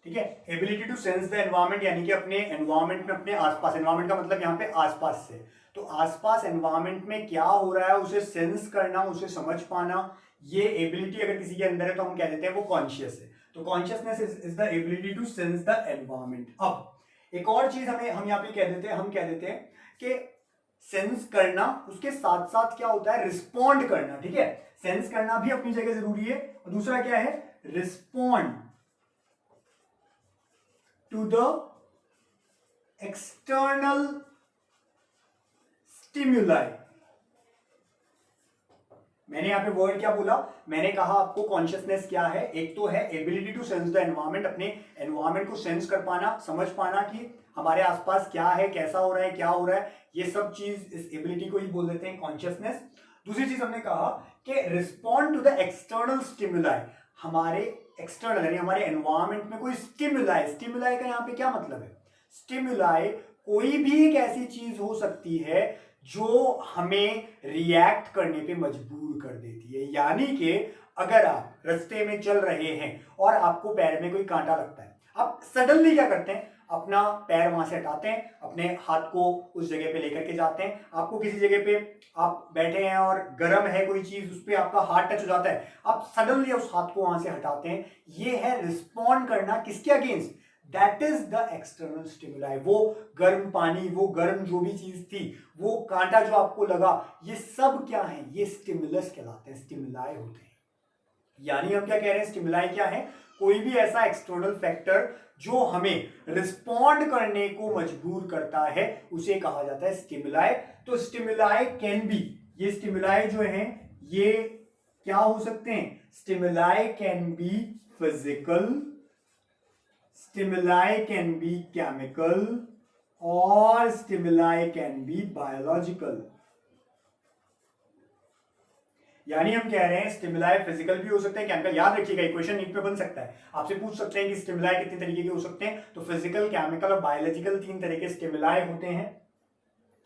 ठीक है, ability to sense the environment, यानी कि अपने एनवायरमेंट में, अपने आसपास, एनवायरमेंट का मतलब यहाँ पे आसपास से, तो आसपास एनवायरमेंट में क्या हो रहा है उसे सेंस करना, उसे समझ पाना, ये एबिलिटी अगर किसी के अंदर है तो हम कह देते हैं वो कॉन्शियस है। तो consciousness is the ability to sense the environment. अब एक और चीज हम यहाँ पे कह देते हैं, हम कह देते हैं कि सेंस करना, उसके साथ साथ क्या होता है? रिस्पॉन्ड करना। ठीक है, सेंस करना भी अपनी जगह जरूरी है, और दूसरा क्या है? Respond to the external stimuli. मैंने यहां पे वर्ड क्या बोला? मैंने कहा आपको कॉन्शियसनेस क्या है। एक तो है ability to sense the environment, अपने एनवायरमेंट को सेंस कर पाना, समझ पाना कि हमारे आसपास क्या है, कैसा हो रहा है, क्या हो रहा है, ये सब चीज इस एबिलिटी को ही बोल देते हैं कॉन्शियसनेस। दूसरी चीज हमने कहा कि respond to the external stimuli, हमारे एक्सटर्नल यानी हमारे एनवायरमेंट में कोई स्टिमुलाई, स्टिमुलाई का यहां पे क्या मतलब है? स्टिमुलाई कोई भी एक ऐसी चीज हो सकती है जो हमें रिएक्ट करने पे मजबूर कर देती है। यानी कि अगर आप रास्ते में चल रहे हैं और आपको पैर में कोई कांटा लगता है, आप सडनली क्या करते हैं? अपना पैर वहां से हटाते हैं, अपने हाथ को उस जगह पे लेकर के जाते हैं। आपको किसी जगह पे आप बैठे हैं और गर्म है कोई चीज, उस पर आपका हाथ टच हो जाता है, आप सडनली उस हाथ को वहां से हटाते हैं। ये है रिस्पॉन्ड करना, किसके against? That is the external stimuli. वो गर्म पानी, वो गर्म जो भी चीज थी, वो कांटा जो आपको लगा, ये सब क्या है? ये स्टिमुलस कहलाते हैं, स्टिमुलाई होते हैं। यानी हम क्या कह रहे हैं? स्टिमुलाई क्या है? कोई भी ऐसा एक्सटर्नल फैक्टर जो हमें रिस्पॉन्ड करने को मजबूर करता है, उसे कहा जाता है स्टिमुलाई। तो स्टिमुलाई कैन बी, ये स्टिमुलाई जो है ये क्या हो सकते हैं? Stimuli can be physical, stimuli can be chemical, और स्टिमुलाई कैन बी बायोलॉजिकल। यानी हम कह रहे हैं स्टिमुलाई फिजिकल भी हो सकते हैं, केमिकल। याद रखिएगा इक्वेशन नीट पे बन सकता है, आपसे पूछ सकते हैं कि स्टिमुलाई कितने तरीके के हो सकते हैं, तो फिजिकल, केमिकल और बायोलॉजिकल, तीन तरह के स्टिमुलाई होते हैं।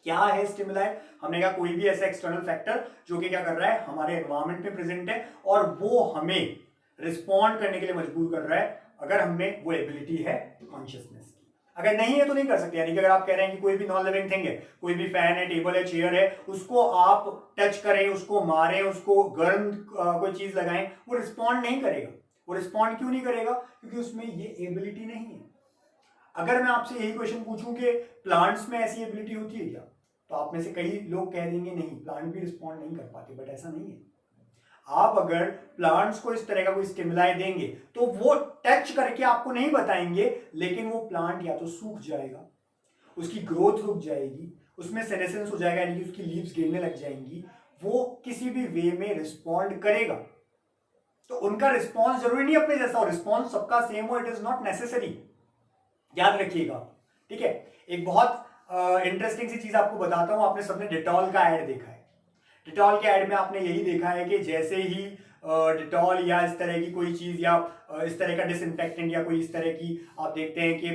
क्या है स्टिमुलाई? हमने कहा कोई भी ऐसा एक्सटर्नल फैक्टर जो कि क्या कर रहा है? हमारे एनवायरमेंट में प्रेजेंट है और वो हमें रिस्पॉन्ड करने के लिए मजबूर कर रहा है। अगर हम में वो एबिलिटी है कॉन्शियसनेस की। अगर नहीं है तो नहीं कर सकते। यानी कि अगर आप कह रहे हैं कि कोई भी नॉन लिविंग थिंग है, कोई भी फैन है, टेबल है, चेयर है, उसको आप टच करें, उसको मारें, उसको गर्म कोई चीज लगाएं, वो रिस्पॉन्ड नहीं करेगा। वो रिस्पॉन्ड क्यों नहीं करेगा? क्योंकि उसमें ये एबिलिटी नहीं है। अगर मैं आपसे यही क्वेश्चन पूछूं कि प्लांट्स में ऐसी एबिलिटी होती है क्या, तो आप में से कई लोग कह देंगे नहीं, प्लांट भी रिस्पॉन्ड नहीं कर पाते। बट ऐसा नहीं है। आप अगर प्लांट्स को इस तरह का कोई स्टिमुलाई देंगे तो वो टच करके आपको नहीं बताएंगे, लेकिन वो प्लांट या तो सूख जाएगा, उसकी ग्रोथ रुक जाएगी, उसमें सेनेसेंस हो जाएगा, यानी कि उसकी लीव्स गिरने लग जाएंगी, वो किसी भी वे में रिस्पॉन्ड करेगा। तो उनका रिस्पॉन्स जरूरी नहीं अपने जैसा हो, रिस्पॉन्स सबका सेम हो, इट इज नॉट नेसेसरी। याद रखिएगा, ठीक है। एक बहुत इंटरेस्टिंग सी चीज आपको बताता हूं। आपने सबने डिटॉल का ऐड देखा है। डिटॉल के ऐड में आपने यही देखा है कि जैसे ही डिटॉल या इस तरह की कोई चीज या इस तरह का डिसइंफेक्टेंट या कोई इस तरह की आप देखते हैं कि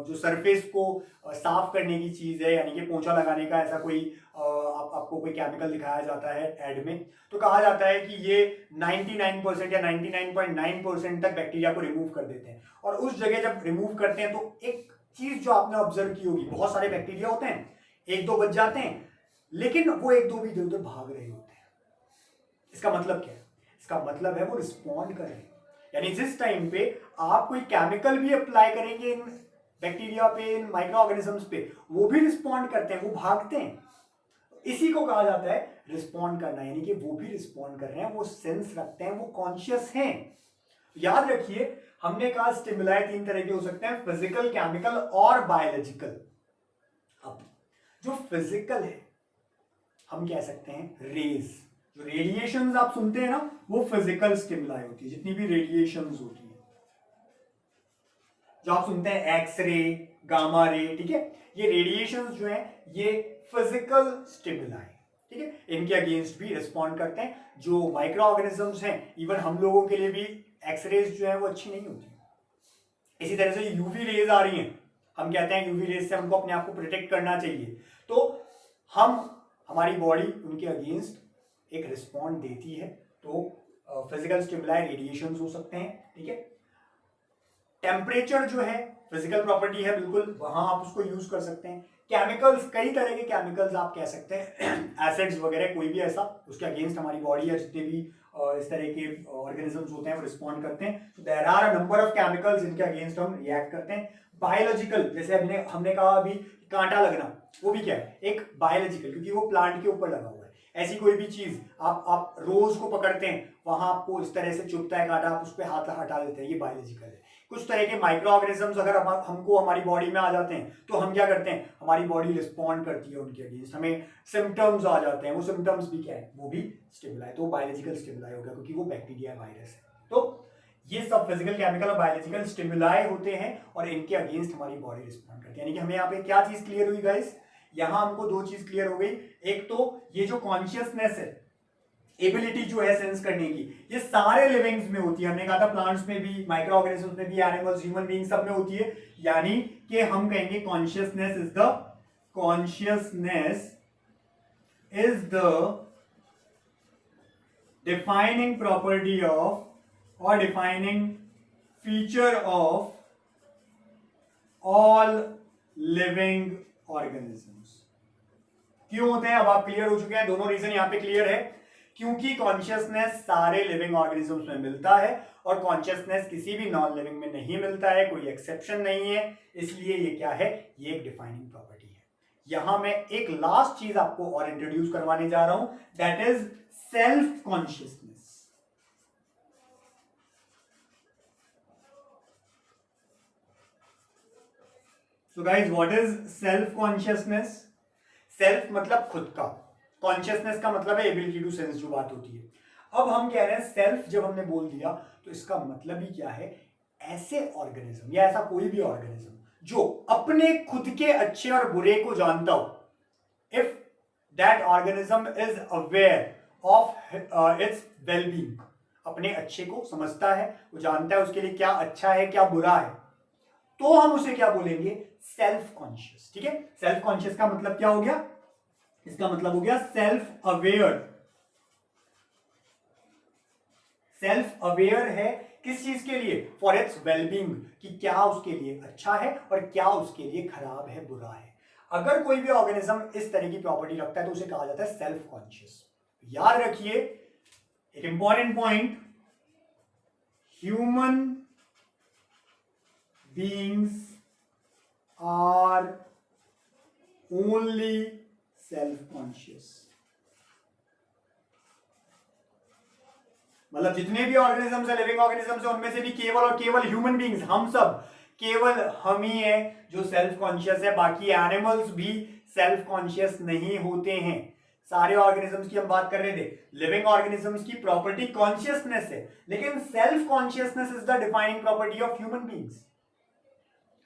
जो सरफेस को साफ करने की चीज है, यानी कि पोंछा लगाने का ऐसा कोई आपको कोई केमिकल दिखाया जाता है ऐड में, तो कहा जाता है कि ये 99% या 99.9% तक बैक्टीरिया को रिमूव कर देते हैं। और उस जगह जब रिमूव करते हैं तो एक चीज जो आपने ऑब्जर्व की होगी, बहुत सारे बैक्टीरिया होते हैं, एक दो बच जाते हैं, लेकिन वो एक दो भी इधर उधर भाग रहे होते हैं। इसका मतलब क्या है? इसका मतलब है वो रिस्पॉन्ड कर रहे हैं। यानी जिस टाइम पे आप कोई केमिकल भी अप्लाई करेंगे इन बैक्टीरिया पे, इन माइक्रो ऑर्गेनिजम्स पे, वो भी रिस्पॉन्ड करते हैं, वो भागते हैं। इसी को कहा जाता है रिस्पॉन्ड करना, यानी कि वो भी रिस्पॉन्ड कर रहे हैं, वो सेंस रखते हैं, वो कॉन्शियस हैं। याद रखिए, हमने कहा स्टिमुलाई तीन तरह के हो सकते हैं, फिजिकल, केमिकल और बायोलॉजिकल। अब जो फिजिकल है, हम कह सकते हैं रेज, जो रेडिएशंस आप सुनते हैं ना, वो फिजिकल स्टिमुलाई होती है। जितनी भी रेडिएशंस होती है जो आप सुनते हैं, एक्सरे, गामा रे, ठीक है, ये रेडिएशंस जो है ये फिजिकल स्टिमुलाई, ठीक है, इनके अगेंस्ट भी रिस्पॉन्ड करते हैं। जो माइक्रो ऑर्गेनिजम्स हैं, इवन हम लोगों के लिए भी एक्सरेज जो है वो अच्छी नहीं होती। इसी तरह से यूवी रेज आ रही हैं, हम कहते हैं यूवी रेज से हमको अपने आप को प्रोटेक्ट करना चाहिए, तो हमारी बॉडी उनके अगेंस्ट एक रिस्पॉन्ड देती है। तो फिजिकल स्टिमुलाई रेडिएशंस हो सकते हैं, ठीक है। टेम्परेचर जो है फिजिकल प्रॉपर्टी है, बिल्कुल, वहां आप उसको यूज कर सकते हैं। केमिकल्स, कई तरह के केमिकल्स आप कह सकते हैं, एसिड्स वगैरह, कोई भी ऐसा, उसके अगेंस्ट हमारी बॉडी या जितने भी इस तरह के ऑर्गेनिजम्स होते हैं वो रिस्पॉन्ड करते हैं। तो there are a number of chemicals जिनके अगेंस्ट हम रिएक्ट करते हैं। बायोलॉजिकल, जैसे हमने कहा अभी कांटा लगना, वो भी क्या है, एक बायोलॉजिकल, क्योंकि वो प्लांट के ऊपर लगा हुआ है। ऐसी कोई भी चीज आप रोज को पकड़ते हैं, वहां आपको इस तरह से चुभता है कांटा, आप उस पर हाथ हटा देते हैं, ये बायोलॉजिकल है। कुछ तरह के माइक्रो ऑर्गेनिजम्स अगर हमको हमारी बॉडी में आ जाते हैं तो हम क्या करते हैं, हमारी बॉडी रिस्पॉन्ड करती है उनके अगेंस्ट, हमें सिम्टम्स आ जाते हैं। वो सिम्टम्स भी क्या है, वो भी स्टिमुलाई, तो बायोलॉजिकल स्टिमुलाई हो गया, क्योंकि वो बैक्टीरिया वायरस है। तो ये सब फिजिकल, केमिकल और बायोलॉजिकल स्टिमुलाई होते हैं और इनके अगेंस्ट हमारी बॉडी रिस्पॉन्ड करती है। यानी कि हमें यहाँ पे क्या चीज क्लियर हुई गाइस, यहाँ हमको दो चीज क्लियर हो गई। एक तो ये जो कॉन्शियसनेस है, एबिलिटी जो है सेंस करने की, ये सारे लिविंग्स में होती है। हमने कहा था प्लांट्स में भी, माइक्रो ऑर्गेनिजम्स में भी, एनिमल्स, ह्यूमन बीइंग, सब में होती है। यानी कि हम कहेंगे consciousness is the defining property of और defining feature of all living organisms. क्यों होते हैं, अब आप क्लियर हो चुके हैं, दोनों रीजन यहां पे क्लियर है। क्योंकि कॉन्शियसनेस सारे लिविंग ऑर्गेनिजम्स में मिलता है और कॉन्शियसनेस किसी भी नॉन लिविंग में नहीं मिलता है, कोई एक्सेप्शन नहीं है। इसलिए ये क्या है, ये एक डिफाइनिंग प्रॉपर्टी है। यहां मैं एक लास्ट चीज आपको और इंट्रोड्यूस करवाने जा रहा हूं, that is self consciousness. So guys, what is self consciousness? Self मतलब खुद का, कॉन्शियसनेस का मतलब है एबिलिटी टू सेंस, जो बात होती है। अब हम कह रहे हैं सेल्फ, जब हमने बोल दिया तो इसका मतलब ही क्या है, ऐसे ऑर्गेनिज्म या ऐसा कोई भी ऑर्गेनिज्म जो अपने खुद के अच्छे और बुरे को जानता हो, if that organism is aware of its wellbeing, अपने अच्छे को समझता है, वो जानता है उसके लिए क्या अच्छा है क्या बुरा है, तो हम उसे क्या बोलेंगे, सेल्फ कॉन्शियस। ठीक है, सेल्फ कॉन्शियस का मतलब क्या हो गया, इसका मतलब हो गया सेल्फ अवेयर। सेल्फ अवेयर है किस चीज के लिए? फॉर इट्स वेलबींग, कि क्या उसके लिए अच्छा है और क्या उसके लिए खराब है, बुरा है। अगर कोई भी ऑर्गेनिज्म इस तरह की प्रॉपर्टी रखता है तो उसे कहा जाता है सेल्फ कॉन्शियस। याद रखिए एक important point, human beings are only self conscious. मतलब जितने भी ऑर्गेनिजम्स है, लिविंग ऑर्गेनिजम्स है, उनमें से भी केवल और केवल ह्यूमन बीइंग्स, हम सब, केवल हम ही है जो सेल्फ कॉन्शियस है। बाकी एनिमल्स भी सेल्फ कॉन्शियस नहीं होते हैं। सारे ऑर्गेनिजम्स की हम बात कर रहे थे, लिविंग ऑर्गेनिजम्स की प्रॉपर्टी कॉन्शियसनेस है, लेकिन self consciousness is the defining property of human beings.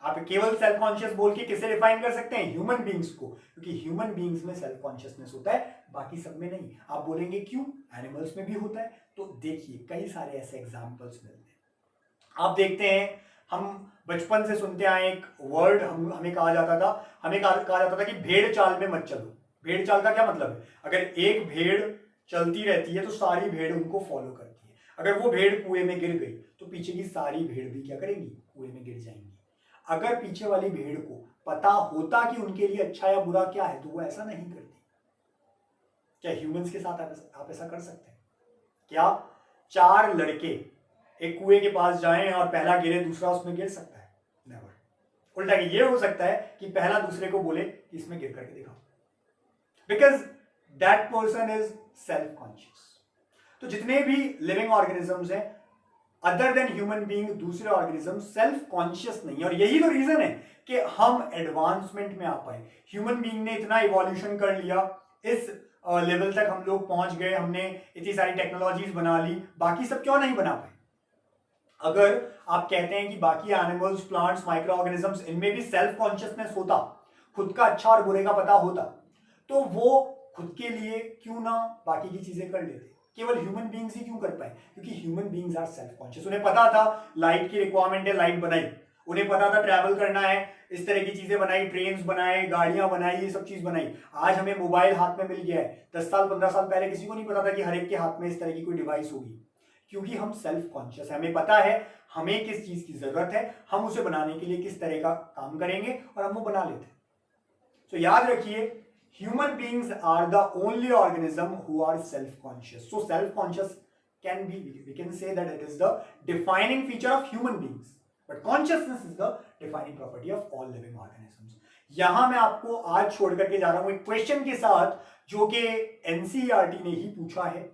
आप केवल सेल्फ कॉन्शियस बोल के किसे डिफाइन कर सकते हैं? ह्यूमन बीइंग्स को, क्योंकि ह्यूमन बीइंग्स में सेल्फ कॉन्शियसनेस होता है, बाकी सब में नहीं। आप बोलेंगे क्यों, एनिमल्स में भी होता है, तो देखिए कई सारे ऐसे एग्जांपल्स मिलते हैं। आप देखते हैं, हम बचपन से सुनते आए एक वर्ड, हमें कहा जाता था कि भेड़ चाल में मत चलो। भेड़ चाल का क्या मतलब है? अगर एक भेड़ चलती रहती है तो सारी भेड़ उनको फॉलो करती है। अगर वो भेड़ कुएं में गिर गई तो पीछे की सारी भेड़ भी क्या करेंगी? कुएं में गिर जाएंगी। अगर पीछे वाली भेड़ को पता होता कि उनके लिए अच्छा या बुरा क्या है तो वो ऐसा नहीं करती। क्या ह्यूमंस के साथ आप ऐसा कर सकते हैं? क्या 4 लड़के एक कुएं के पास जाएं और पहला गिरे दूसरा उसमें गिर सकता है? नेवर। उल्टा ये हो सकता है कि पहला दूसरे को बोले कि इसमें गिर करके दिखाओ, because that person is self conscious. तो जितने भी लिविंग ऑर्गेनिजम्स हैं अदर देन ह्यूमन बीइंग, दूसरे ऑर्गेनिज्म सेल्फ कॉन्शियस नहीं है। और यही तो रीजन है कि हम एडवांसमेंट में आ पाए। ह्यूमन बीइंग ने इतना इवोल्यूशन कर लिया, इस लेवल तक हम लोग पहुंच गए, हमने इतनी सारी टेक्नोलॉजीज बना ली, बाकी सब क्यों नहीं बना पाए? अगर आप कहते हैं कि बाकी एनिमल्स, प्लांट्स, माइक्रो ऑर्गेनिजम्स, इनमें भी सेल्फ कॉन्शियसनेस होता, खुद का अच्छा और बुरे का पता होता, तो वो खुद के लिए क्यों ना बाकी की चीजें कर लेते? केवल ह्यूमन बीइंग्स ही क्यों कर पाए? क्योंकि human beings are self conscious. उन्हें पता था लाइट की रिक्वायरमेंट है, लाइट बनाई। उन्हें पता था ट्रैवल करना है, इस तरह की चीजें बनाई, ट्रेन्स बनाए, गाड़ियां बनाई, ये सब चीज बनाई। आज हमें मोबाइल हाथ में मिल गया है। 10 साल 15 साल पहले किसी को नहीं पता था कि हर एक के हाथ में इस तरह की कोई डिवाइस होगी, क्योंकि हम सेल्फ कॉन्शियस है। हमें पता है हमें किस चीज की जरूरत है, हम उसे बनाने के लिए किस तरह का काम करेंगे और हम वो बना लेते हैं। तो याद रखिए, human beings are the only organism who are self-conscious. So self-conscious can be, we can say that it is the defining feature of human beings, but consciousness is the defining property of all living organisms. यहां मैं आपको आज छोड़ करके जा रहा हूं एक क्वेश्चन के साथ जो कि एनसीईआरटी ने ही पूछा है,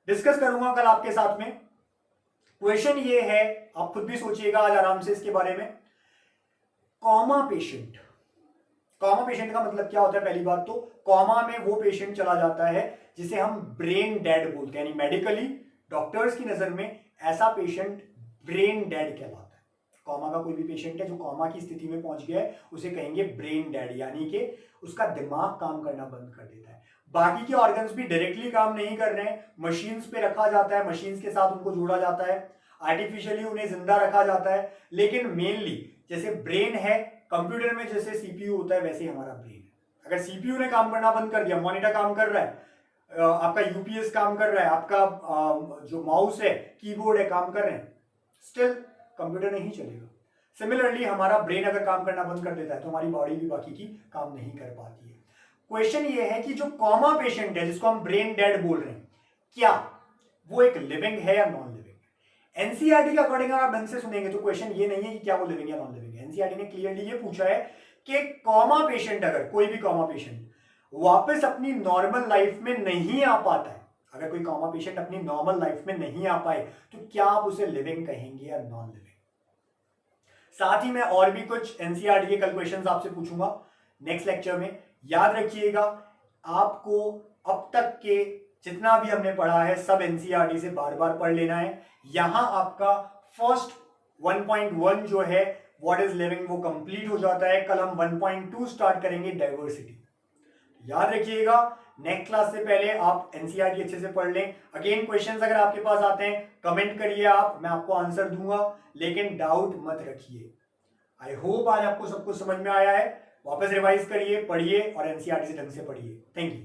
डिस्कस करूंगा कल आपके साथ में। क्वेश्चन ये है, आप खुद भी सोचिएगा आज आराम से इसके बारे में। कॉमा पेशेंट, कॉमा पेशेंट का मतलब क्या होता है? पहली बात तो कॉमा में वो पेशेंट चला जाता है जिसे हम ब्रेन डेड बोलते हैं, यानी मेडिकली डॉक्टर्स की नजर में ऐसा पेशेंट ब्रेन डेड कहलाता है। कॉमा का कोई भी पेशेंट है जो कॉमा की स्थिति में पहुंच गया है उसे कहेंगे ब्रेन डेड, यानी कि उसका दिमाग काम करना बंद कर देता है। बाकी के ऑर्गन्स भी डायरेक्टली काम नहीं कर रहे हैं, मशीन्स पे रखा जाता है, मशीन्स के साथ उनको जोड़ा जाता है, आर्टिफिशियली उन्हें जिंदा रखा जाता है, लेकिन मेनली जैसे ब्रेन है, कंप्यूटर में जैसे सीपीयू होता है वैसे ही हमारा ब्रेन है। अगर सीपीयू ने काम करना बंद कर दिया, मॉनिटर काम कर रहा है, आपका यूपीएस काम कर रहा है, आपका जो माउस है, कीबोर्ड है, काम कर रहे हैं, स्टिल कंप्यूटर नहीं चलेगा। सिमिलरली हमारा ब्रेन अगर काम करना बंद कर देता है तो हमारी बॉडी भी बाकी की काम नहीं कर पाती है। क्वेश्चन ये है कि जो कॉमा पेशेंट है जिसको हम ब्रेन डेड बोल रहे हैं, क्या वो एक लिविंग है या नॉन लिविंग? एनसीईआरटी के अकॉर्डिंग आप ढंग से सुनेंगे तो क्वेश्चन ये नहीं है कि क्या वो लिविंग या नॉन लिविंग है। एनसीईआरटी ने क्लियरली ये पूछा है कि कॉमा पेशेंट, अगर कोई भी कॉमा पेशेंट वापस अपनी नॉर्मल लाइफ में नहीं आ पाता है, अगर कोई कॉमा पेशेंट अपनी नॉर्मल लाइफ में नहीं आ पाए तो क्या आप उसे लिविंग कहेंगे या नॉन लिविंग? साथ ही मैं और भी कुछ एनसीईआरटी के कल क्वेश्चंस आपसे पूछूंगा नेक्स्ट लेक्चर में। याद रखिएगा, आपको अब तक के जितना भी हमने पढ़ा है सब एनसीईआरटी से बार बार पढ़ लेना है। यहां आपका फर्स्ट 1.1 जो है व्हाट इज लिविंग वो कंप्लीट हो जाता है। कल हम 1.2 स्टार्ट करेंगे, डाइवर्सिटी। याद रखिएगा, नेक्स्ट क्लास से पहले आप एनसीईआरटी अच्छे से पढ़ लें। अगेन क्वेश्चंस अगर आपके पास आते हैं कमेंट करिए आप, मैं आपको आंसर दूंगा, लेकिन डाउट मत रखिए। आई होप आज आपको सब कुछ समझ में आया है। वापस रिवाइज करिए, पढ़िए और एनसीईआरटी से ढंग से पढ़िए। Thank you.